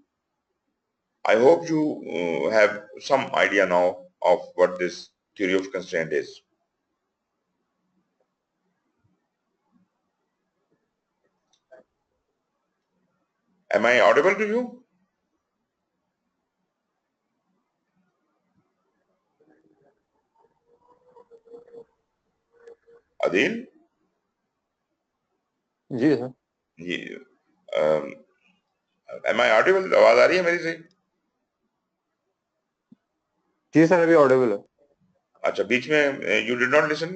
I hope you have some idea now of what this theory of constraint is. Am I audible to you? Adil, जी sir. ये am I audible? आवाज आ रही है मेरी से? जी sir अभी Audible है। अच्छा, बीच में you did not listen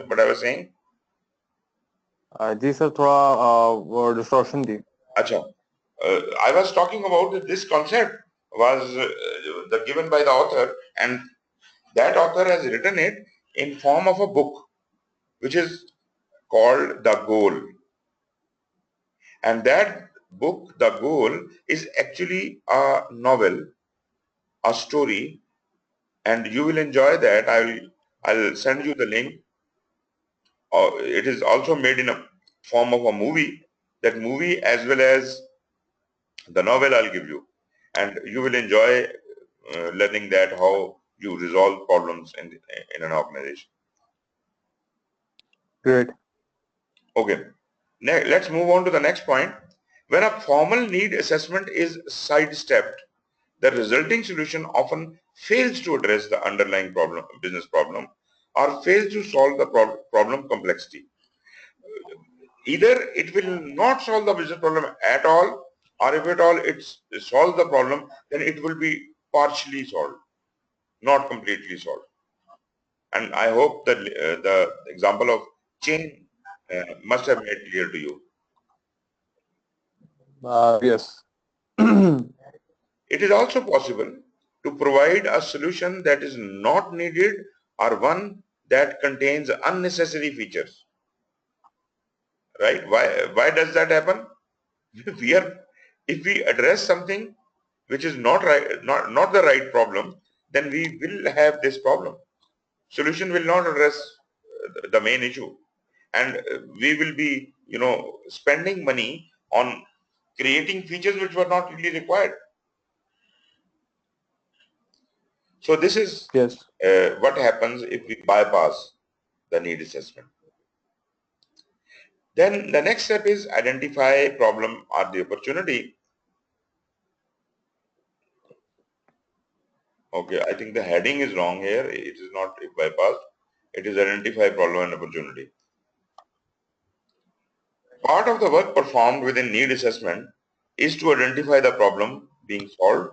what I was saying? जी सर थोड़ा डिस्टॉर्शन थी। अच्छा, I was talking about that this concept was given by the author, and that author has written it in form of a book which is called The Goal. And that book, The Goal, is actually a novel, a story, and you will enjoy that. I'll send you the link. It is also made in a form of a movie. That movie as well as the novel I'll give you, and you will enjoy learning that how you resolve problems in an organization. Great. Okay, let's move on to the next point. When a formal need assessment is sidestepped, the resulting solution often fails to address the underlying business problem, or fails to solve the problem complexity. Either it will not solve the business problem at all, or if at all it solves the problem, then it will be partially solved, not completely solved. And I hope that the example of chain must have made clear to you. Yes. It is also possible to provide a solution that is not needed or one that contains unnecessary features. Right? Why does that happen? We are, if we address something which is not right, not the right problem, then we will have this problem. Solution will not address the main issue, and we will be, spending money on creating features which were not really required. So this is yes. what happens if we bypass the need assessment. Then the next step is identify problem or the opportunity. Okay, I think the heading is wrong here. It is not if bypassed. It is identify problem and opportunity. Part of the work performed within need assessment is to identify the problem being solved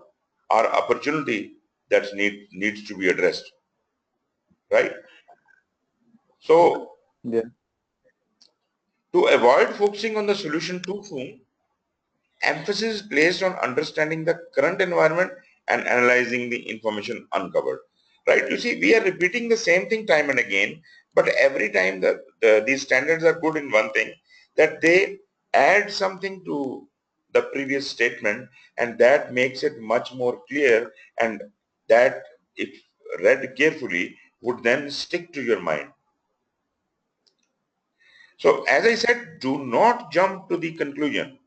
or opportunity that needs to be addressed. Right? So Yeah. to avoid focusing on the solution too soon, emphasis is placed on understanding the current environment and analyzing the information uncovered. Right? You see, we are repeating the same thing time and again, but every time these standards are good in one thing, that they add something to the previous statement, and that makes it much more clear, and that, if read carefully, would then stick to your mind. So as I said, do not jump to the conclusion.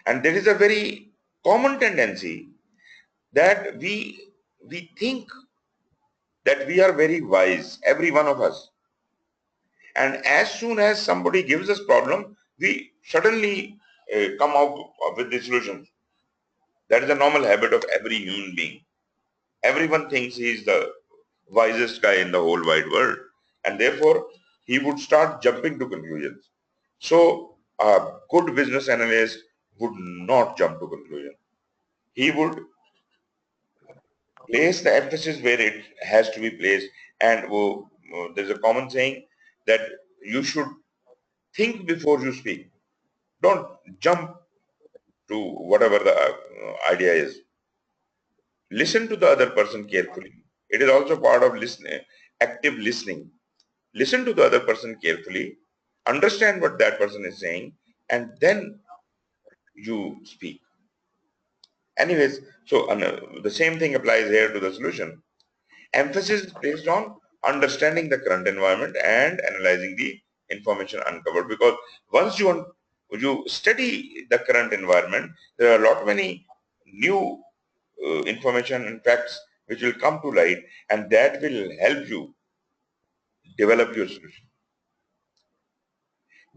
And there is a very common tendency that we think that we are very wise, every one of us. And as soon as somebody gives us problem, we suddenly come out with the solutions. That is a normal habit of every human being. Everyone thinks he is the wisest guy in the whole wide world, and therefore he would start jumping to conclusions. So a good business analyst would not jump to conclusion. He would place the emphasis where it has to be placed. And there's a common saying that you should think before you speak. Don't jump to whatever the idea is. Listen to the other person carefully. It is also part of listening, active listening. Listen to the other person carefully, understand what that person is saying, and then you speak. Anyways, so the same thing applies here to the solution. Emphasis is placed on understanding the current environment and analyzing the information uncovered, because once you study the current environment, there are a lot many new information and facts which will come to light, and that will help you develop your solution.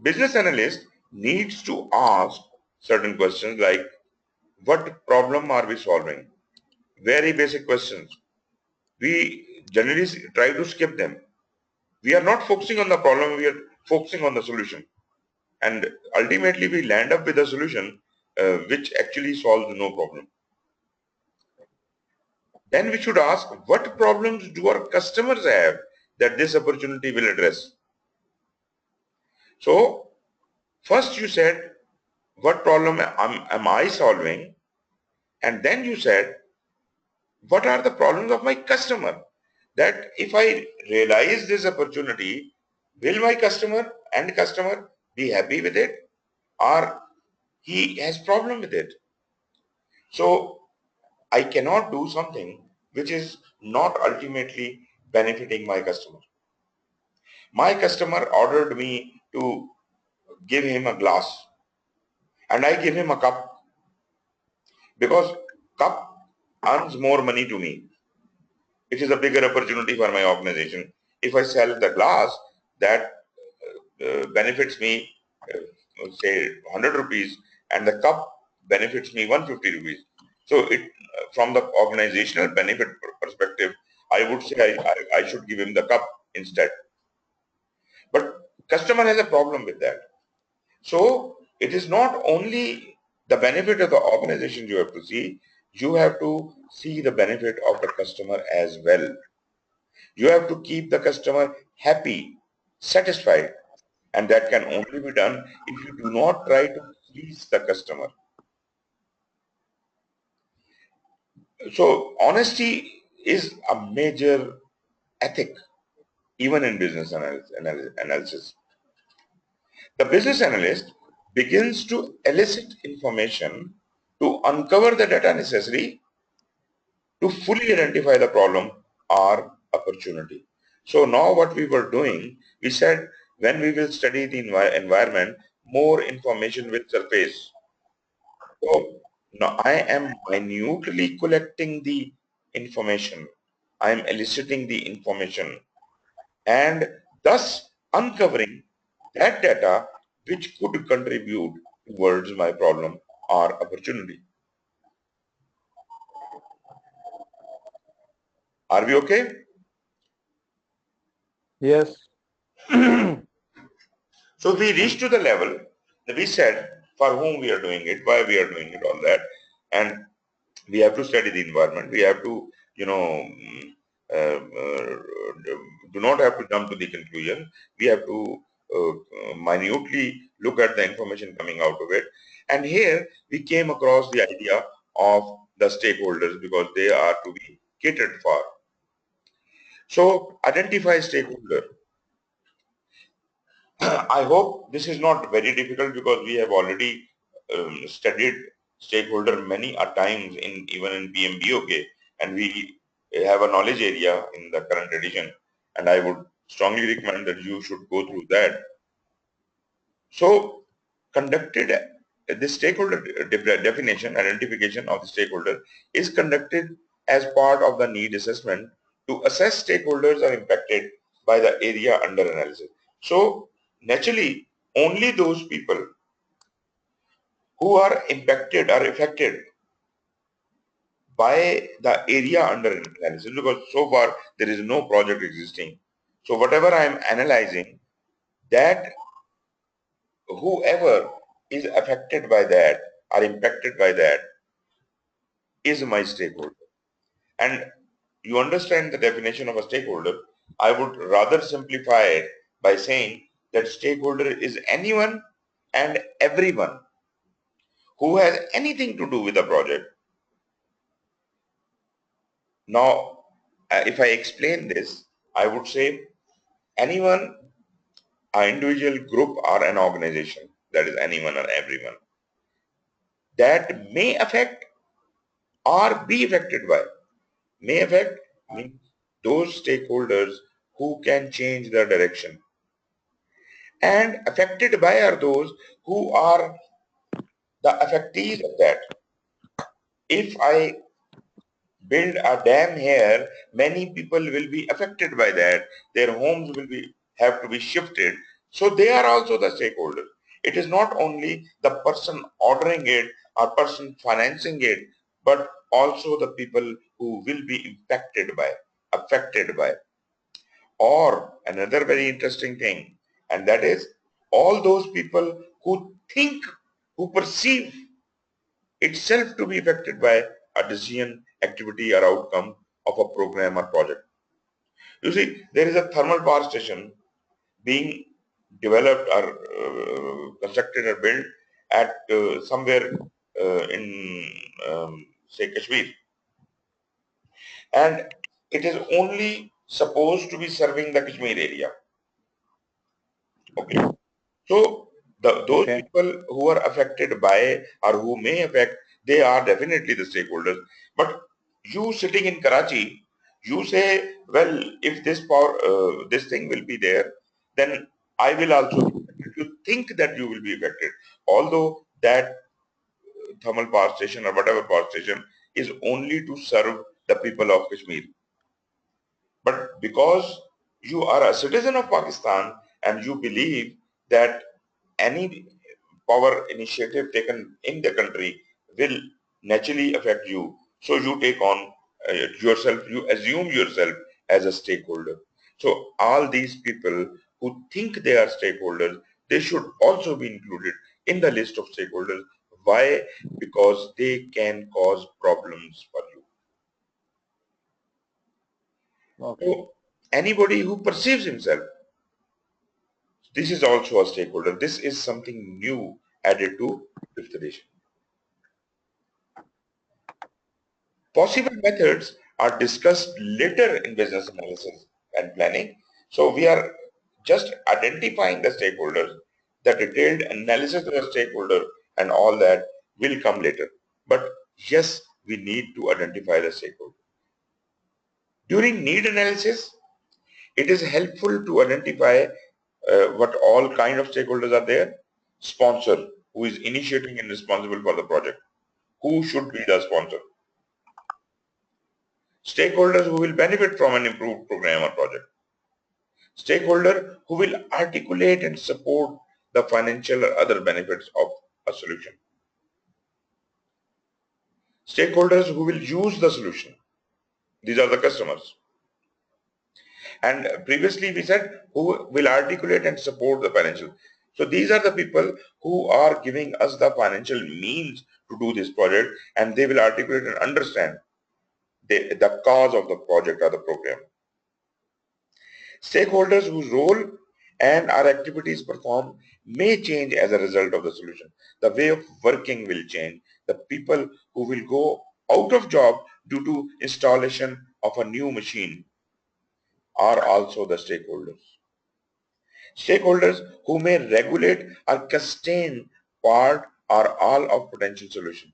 Business analyst needs to ask certain questions like, what problem are we solving? Very basic questions. We generally try to skip them. We are not focusing on the problem, we are focusing on the solution. And ultimately we land up with a solution which actually solves no problem. Then we should ask, what problems do our customers have that this opportunity will address? So first you said, what problem am I solving? And then you said, what are the problems of my customer? That if I realize this opportunity, will my customer be happy with it, or he has problem with it? So I cannot do something which is not ultimately benefiting my customer. My customer ordered me to give him a glass, and I give him a cup because cup earns more money to me. It is a bigger opportunity for my organization. If I sell the glass, that benefits me, say 100 rupees, and the cup benefits me 150 rupees. So from the organizational benefit perspective, I would say I should give him the cup instead. But customer has a problem with that. So it is not only the benefit of the organization you have to see, you have to see the benefit of the customer as well. You have to keep the customer happy, satisfied, and that can only be done if you do not try to please the customer. So honesty is a major ethic even in business analysis. The business analyst begins to elicit information to uncover the data necessary to fully identify the problem or opportunity. So now what we were doing, we said when we will study the environment, more information will surface. So now I am minutely collecting the information. I am eliciting the information and thus uncovering that data which could contribute towards my problem or opportunity. Are we okay? Yes. So we reached to the level that we said for whom we are doing it, why we are doing it, all that, and we have to study the environment. We have to, do not have to jump to the conclusion. We have to minutely look at the information coming out of it. And here we came across the idea of the stakeholders because they are to be catered for. So identify stakeholder. I hope this is not very difficult because we have already studied stakeholder many a times in even in PMBOK, and we have a knowledge area in the current edition, and I would strongly recommend that you should go through that. So conducted this stakeholder definition, identification of the stakeholder is conducted as part of the need assessment to assess stakeholders are impacted by the area under analysis. So naturally, only those people who are impacted or affected by the area under analysis, because so far there is no project existing. So whatever I am analyzing, that whoever is affected by that or impacted by that is my stakeholder. And you understand the definition of a stakeholder, I would rather simplify it by saying that stakeholder is anyone and everyone who has anything to do with the project. Now, if I explain this, I would say anyone, an individual, group, or an organization, that is anyone or everyone, that may affect or be affected by. May affect means those stakeholders who can change the direction. And affected by are those who are the affectees of that. If I build a dam here, many people will be affected by that. Their homes will have to be shifted. So they are also the stakeholders. It is not only the person ordering it or person financing it, but also the people who will be impacted by, affected by. Or another very interesting thing, and that is all those people who think, who perceive itself to be affected by a decision, activity or outcome of a program or project. You see, there is a thermal power station being developed or constructed or built at somewhere in say Kashmir, and it is only supposed to be serving the Kashmir area. Okay. So those Okay. people who are affected by or who may affect, they are definitely the stakeholders. But you sitting in Karachi, you say, well, if this power, this thing will be there, then I will also be affected. You think that you will be affected, although that thermal power station or whatever power station is only to serve the people of Kashmir. But because you are a citizen of Pakistan and you believe that any power initiative taken in the country will naturally affect you. So you take on yourself, you assume yourself as a stakeholder. So all these people who think they are stakeholders, they should also be included in the list of stakeholders. Why? Because they can cause problems for you. Okay. So anybody who perceives himself, this is also a stakeholder. This is something new added to definition. Possible methods are discussed later in business analysis and planning. So we are just identifying the stakeholders, the detailed analysis of the stakeholder and all that will come later. But yes, we need to identify the stakeholder. During need analysis, it is helpful to identify what all kind of stakeholders are there. Sponsor, who is initiating and responsible for the project. Who should be the sponsor? Stakeholders who will benefit from an improved program or project. Stakeholder who will articulate and support the financial or other benefits of a solution. Stakeholders who will use the solution. These are the customers. And previously we said who will articulate and support the financial. So these are the people who are giving us the financial means to do this project, and they will articulate and understand the cause of the project or the program. Stakeholders whose role and our activities performed may change as a result of the solution. The way of working will change. The people who will go out of job due to installation of a new machine are also the stakeholders. Stakeholders who may regulate or constrain part or all of potential solution.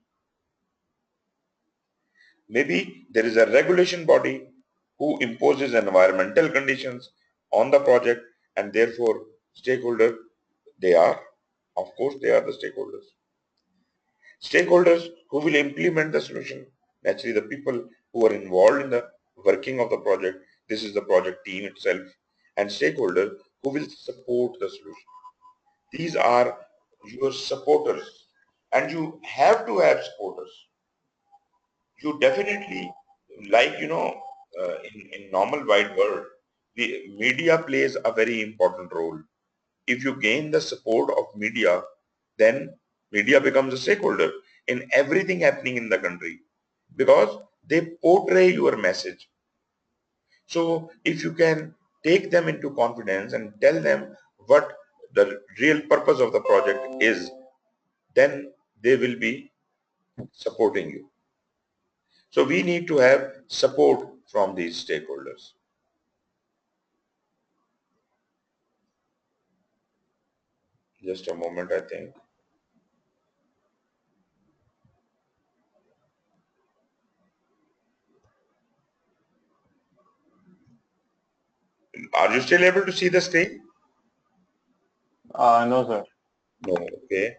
Maybe there is a regulation body who imposes environmental conditions on the project, and therefore stakeholder, they are, of course they are the stakeholders. Stakeholders who will implement the solution, naturally the people who are involved in the working of the project, this is the project team itself, and stakeholders who will support the solution. These are your supporters, and you have to have supporters. You definitely, like in normal wide world, the media plays a very important role. If you gain the support of media, then media becomes a stakeholder in everything happening in the country, because they portray your message. So if you can take them into confidence and tell them what the real purpose of the project is, then they will be supporting you. So we need to have support from these stakeholders. Just a moment, I think. Are you still able to see the screen? No, sir. No. Okay.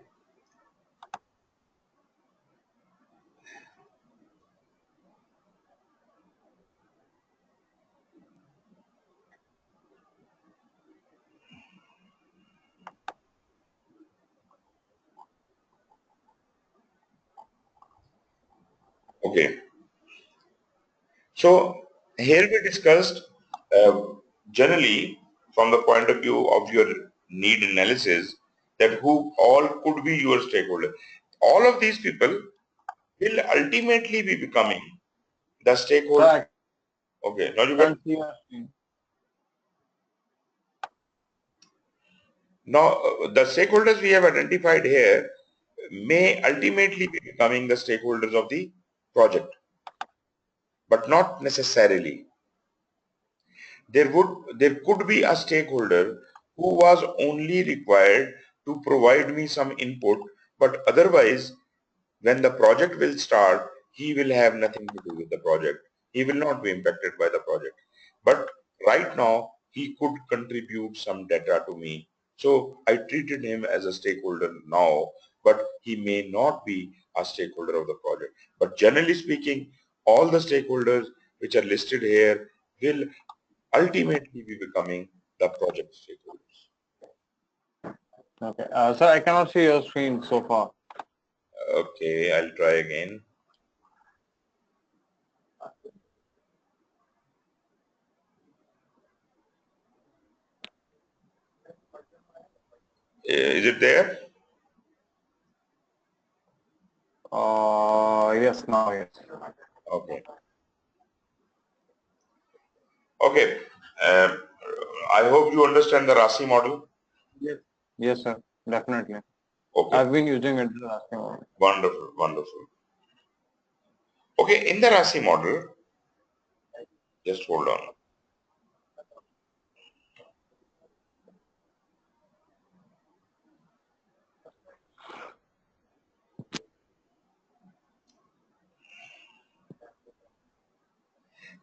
Okay. So here we discussed uh, generally from the point of view of your need analysis, that who all could be your stakeholder. All of these people will ultimately be becoming the So stakeholder. I Okay, now you got. can't see your screen. Now the stakeholders we have identified here may ultimately be becoming the stakeholders of the project, but not necessarily. There could be a stakeholder who was only required to provide me some input, but otherwise when the project will start, he will have nothing to do with the project. He will not be impacted by the project. But right now, he could contribute some data to me. So I treated him as a stakeholder now, but he may not be a stakeholder of the project. But generally speaking, all the stakeholders which are listed here will ultimately be becoming the project stakeholders. Okay. So I cannot see your screen so far. Okay, I'll try again. Is it there? Yes, now yes. Okay. Okay. Um, I hope you understand the RASI model. Yes. Yes, sir. Definitely. Okay. I've been using it the last time. Wonderful. Wonderful. Okay. In the RASI model, just hold on.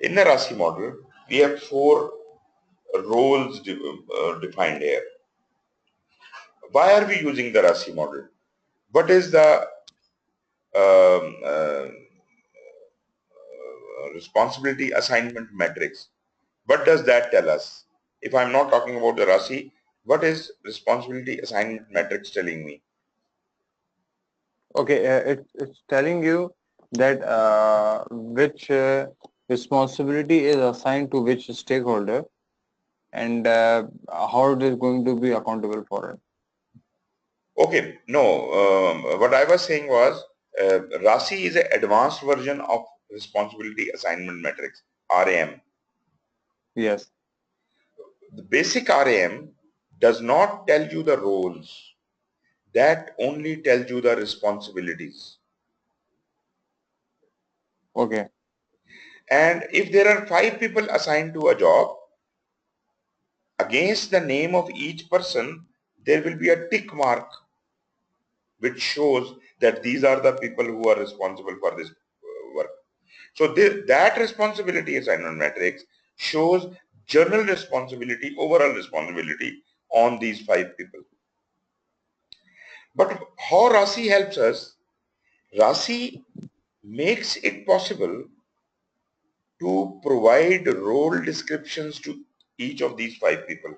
In the RASI model, we have four roles defined here. Why are we using the RASI model? What is the responsibility assignment matrix? What does that tell us? If I'm not talking about the RASI, what is responsibility assignment matrix telling me? Okay, it's telling you that which responsibility is assigned to which stakeholder and how it is going to be accountable for it. Okay, no, what I was saying was RASI is an advanced version of responsibility assignment matrix, RAM. Yes. The basic RAM does not tell you the roles, that only tells you the responsibilities. Okay. And if there are 5 people assigned to a job, against the name of each person, there will be a tick mark which shows that these are the people who are responsible for this work. So that responsibility assignment matrix shows general responsibility, overall responsibility on these 5 people. But how RASI helps us? RASI makes it possible to provide role descriptions to each of these 5 people.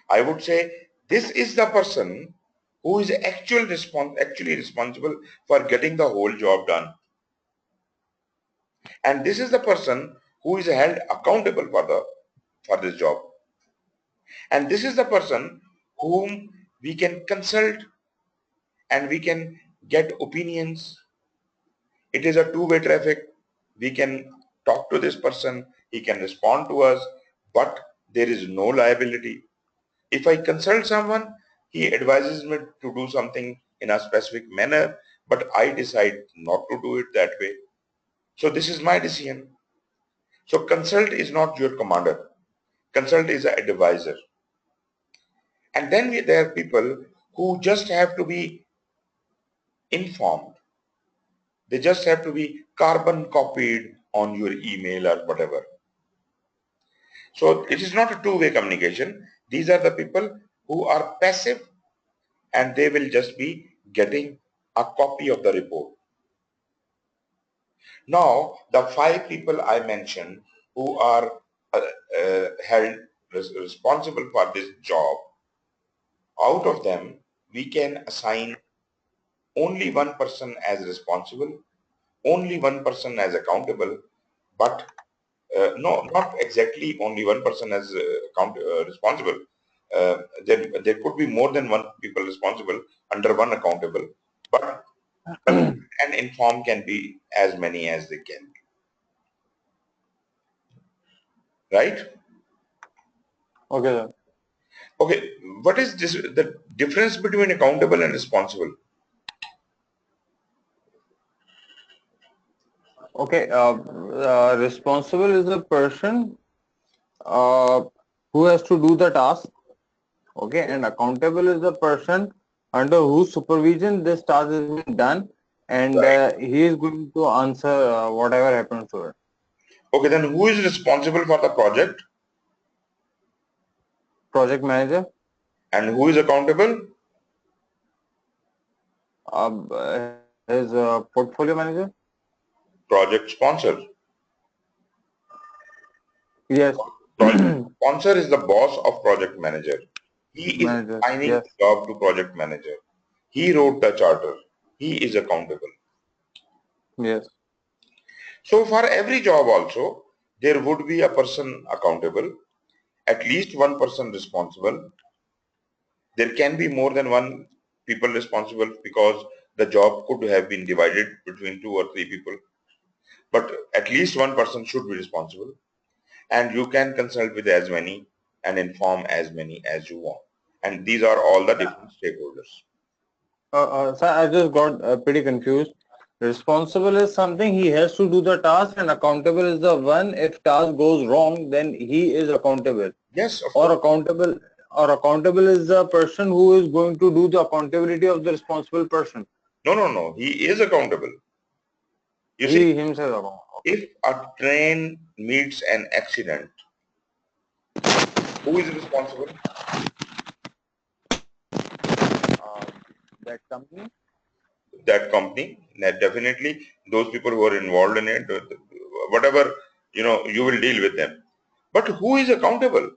I would say this is the person who is actually responsible for getting the whole job done. And this is the person who is held accountable for this job. And this is the person whom we can consult and we can get opinions. It is a two-way traffic. We can talk to this person, he can respond to us, but there is no liability. If I consult someone, he advises me to do something in a specific manner, but I decide not to do it that way. So this is my decision. So consult is not your commander. Consult is an advisor. And then there are people who just have to be informed. They just have to be carbon copied on your email or whatever. So it is not a two-way communication. These are the people who are passive and they will just be getting a copy of the report. Now, the 5 people I mentioned who are held responsible for this job, out of them, we can assign only one person as responsible, only one person as accountable, but No, not exactly only one person as responsible. There could be more than one people responsible under one accountable, but control and inform can be as many as they can, right? Okay, sir. Okay, what is this, the difference between accountable and responsible? Okay, responsible is the person uh, who has to do the task. Okay, and accountable is the person under whose supervision this task is being done, and Right. he is going to answer whatever happens to it. Okay, then who is responsible for the project Project manager, and who is accountable? his portfolio manager. Project sponsor. Yes, Project sponsor is the boss of project manager. He is manager. assigning Yes, the job to project manager. He wrote the charter. He is accountable. yes. So for every job also, there would be a person accountable, at least one person responsible. There can be more than one people responsible because the job could have been divided between two or three people. But at least one person should be responsible. And you can consult with as many and inform as many as you want. And these are all the different stakeholders. So I just got pretty confused. Responsible is something he has to do the task, and accountable is the one if task goes wrong, then he is accountable. Yes, of Or course. accountable, or accountable is the person who is going to do the accountability of the responsible person. No, no, no. He is accountable. You see, He himself accountable. Okay. if a train meets an accident, who is responsible? Uh, that company. That company. Definitely those people who are involved in it, whatever, you will deal with them. But who is accountable?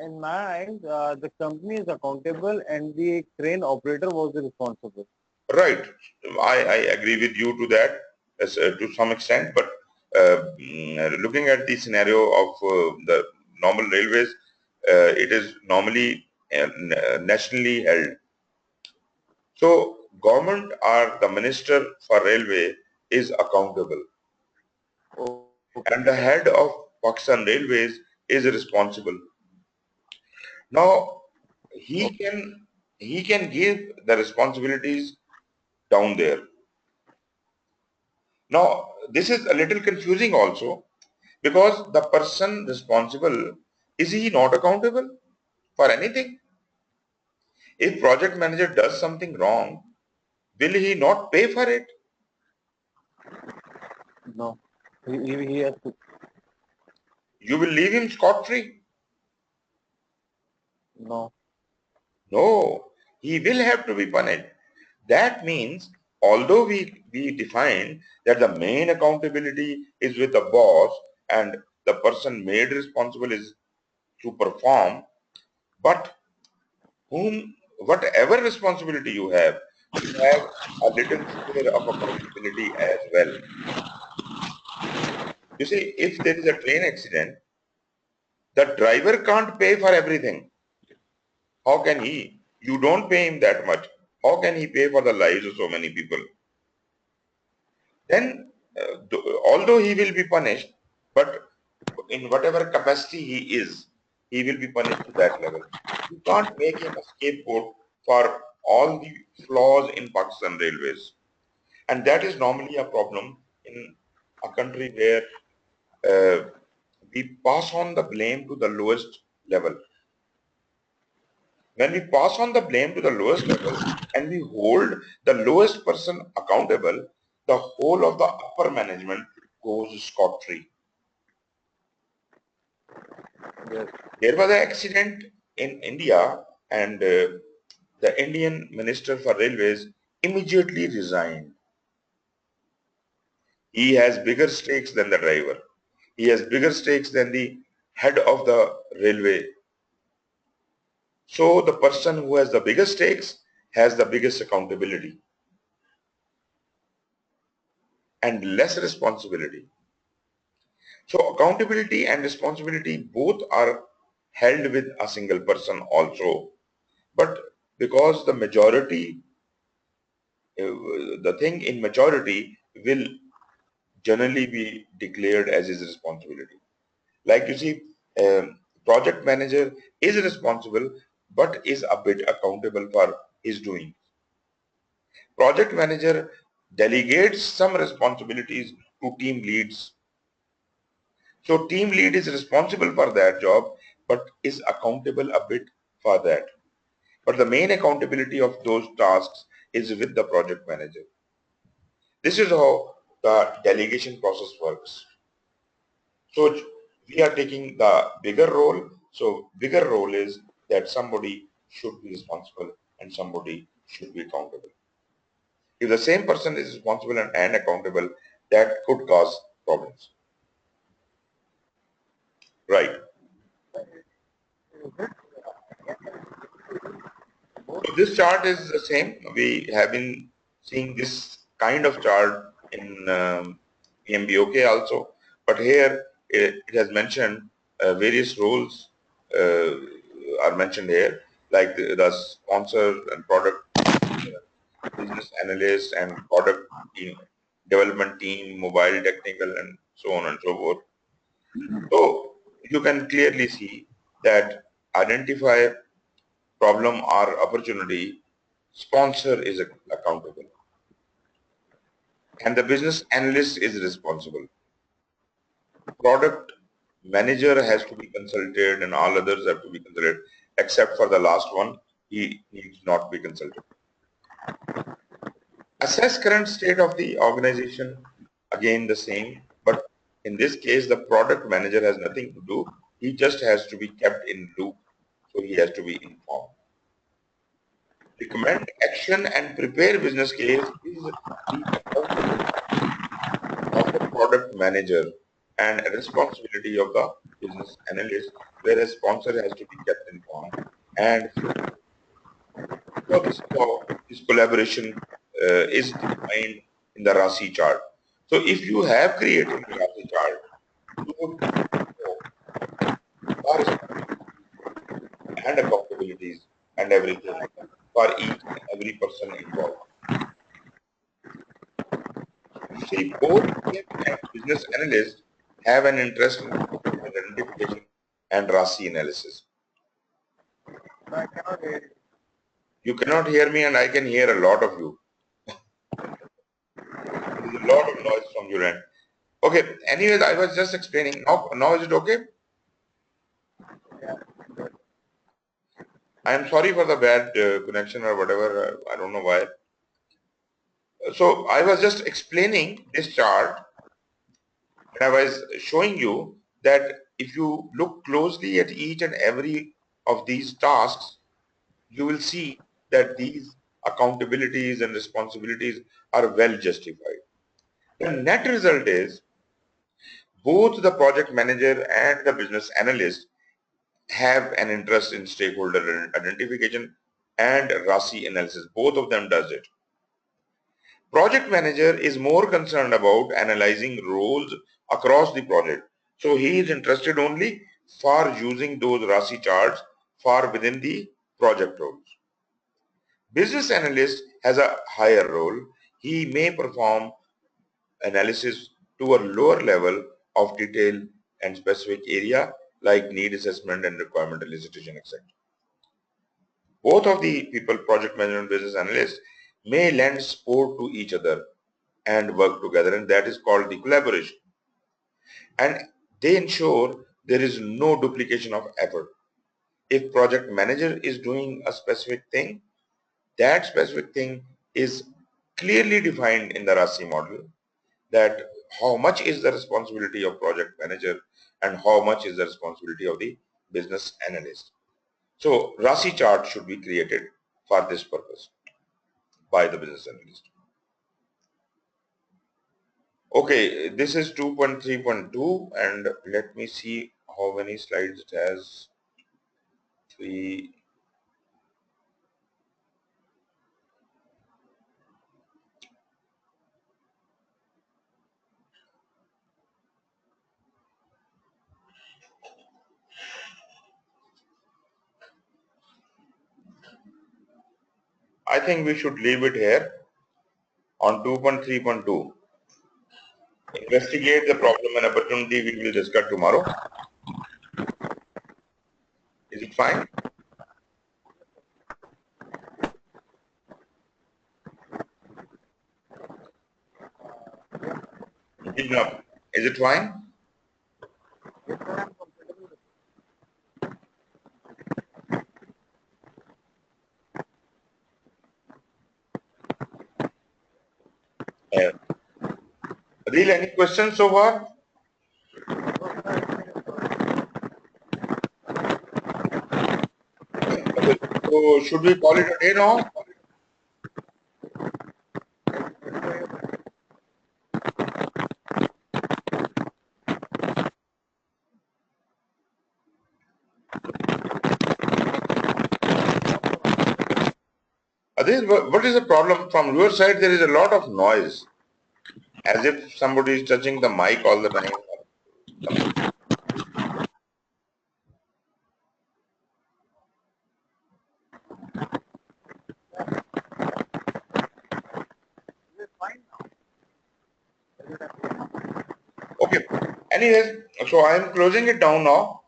In my eyes, the company is accountable, and the train operator was the responsible. Right. I agree with you to that to some extent, but looking at the scenario of the normal railways, it is normally nationally held. So government or the minister for railway is accountable, Okay. and the head of Pakistan Railways is responsible. Now he Okay. can he can give the responsibilities down there. Now this is a little confusing also because the person responsible, is he not accountable for anything? If project manager does something wrong, will he not pay for it? No. He has to. You will leave him scot free? No. No, he will have to be punished. That means, although we define that the main accountability is with the boss and the person made responsible is to perform, but whatever responsibility you have a little share of accountability as well. You see, if there is a train accident, the driver can't pay for everything. How can he? You don't pay him that much. How can he pay for the lives of so many people? Then, although he will be punished, but in whatever capacity he will be punished to that level. You can't make him a scapegoat for all the flaws in Pakistan Railways. And that is normally a problem in a country where uh, we pass on the blame to the lowest level. When we pass on the blame to the lowest level and we hold the lowest person accountable, the whole of the upper management goes scot-free. Yes. There was an accident in India and the Indian Minister for Railways immediately resigned. He has bigger stakes than the driver. He has bigger stakes than the head of the railway. So the person who has the biggest stakes has the biggest accountability. and less responsibility. So accountability and responsibility both are held with a single person also, but because the majority, the thing in majority will generally be declared as his responsibility. Like you see, project manager is responsible but is a bit accountable for his doing. Project manager delegates some responsibilities to team leads. So team lead is responsible for that job but is accountable a bit for that. But the main accountability of those tasks is with the project manager. This is how the delegation process works. So we are taking the bigger role. So bigger role is that somebody should be responsible and somebody should be accountable. If the same person is responsible and accountable, that could cause problems. Right. So this chart is the same. We have been seeing this kind of chart in PMBOK also, but here it has mentioned various roles are mentioned here, like the sponsor and product business analyst and product team, development team, mobile technical, and so on and so forth. So you can clearly see that identify problem or opportunity, sponsor is accountable, and the business analyst is responsible. Product manager has to be consulted and all others have to be consulted except for the last one, he needs not be consulted. Assess current state of the organization, again the same, but in this case the product manager has nothing to do, he just has to be kept in loop, so he has to be informed. Recommend action and prepare business case is the accountability of the product manager and responsibility of the business analyst, whereas sponsor has to be kept informed and focused. So this is how this collaboration is defined in the RASI chart. So if you have created the RASI chart, you would know the responsibilities and accountabilities and everything for each and every person involved. You see, both PM and business analysts have an interest in identification and RASI analysis. You cannot hear me and I can hear a lot of you. There is a lot of noise from your end. Okay, anyways, I was just explaining. Now is it okay? I am sorry for the bad connection or whatever. I don't know why. So I was just explaining this chart and I was showing you that if you look closely at each and every of these tasks, you will see that these accountabilities and responsibilities are well justified. The net result is both the project manager and the business analyst have an interest in stakeholder identification and RASI analysis. Both of them does it. Project manager is more concerned about analyzing roles across the project. So he is interested only for using those RASI charts for within the project roles. Business analyst has a higher role. He may perform analysis to a lower level of detail and specific area like need assessment and requirement elicitation, etc. Both of the people, project manager and business analyst, may lend support to each other and work together, and that is called the collaboration. And they ensure there is no duplication of effort. If project manager is doing a specific thing, that specific thing is clearly defined in the RASI model, that how much is the responsibility of project manager and how much is the responsibility of the business analyst. So RASI chart should be created for this purpose by the business analyst. Okay, this is 2.3.2 and let me see how many slides it has. 3. I think we should leave it here on 2.3.2. Investigate the problem and opportunity we will discuss tomorrow. Is it fine? No. Is it fine? Uh, Adil, any questions so far? Okay. So should we call it a day now? Adil, what is the problem? From your side, there is a lot of noise, as if somebody is touching the mic all the time. Okay. Anyways, so I am closing it down now,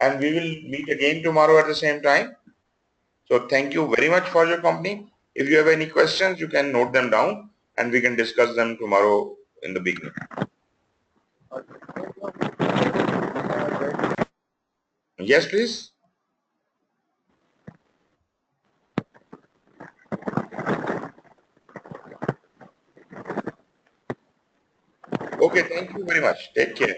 and we will meet again tomorrow at the same time. So thank you very much for your company. If you have any questions, you can note them down, and we can discuss them tomorrow in the beginning. Yes, please. Okay, thank you very much. Take care.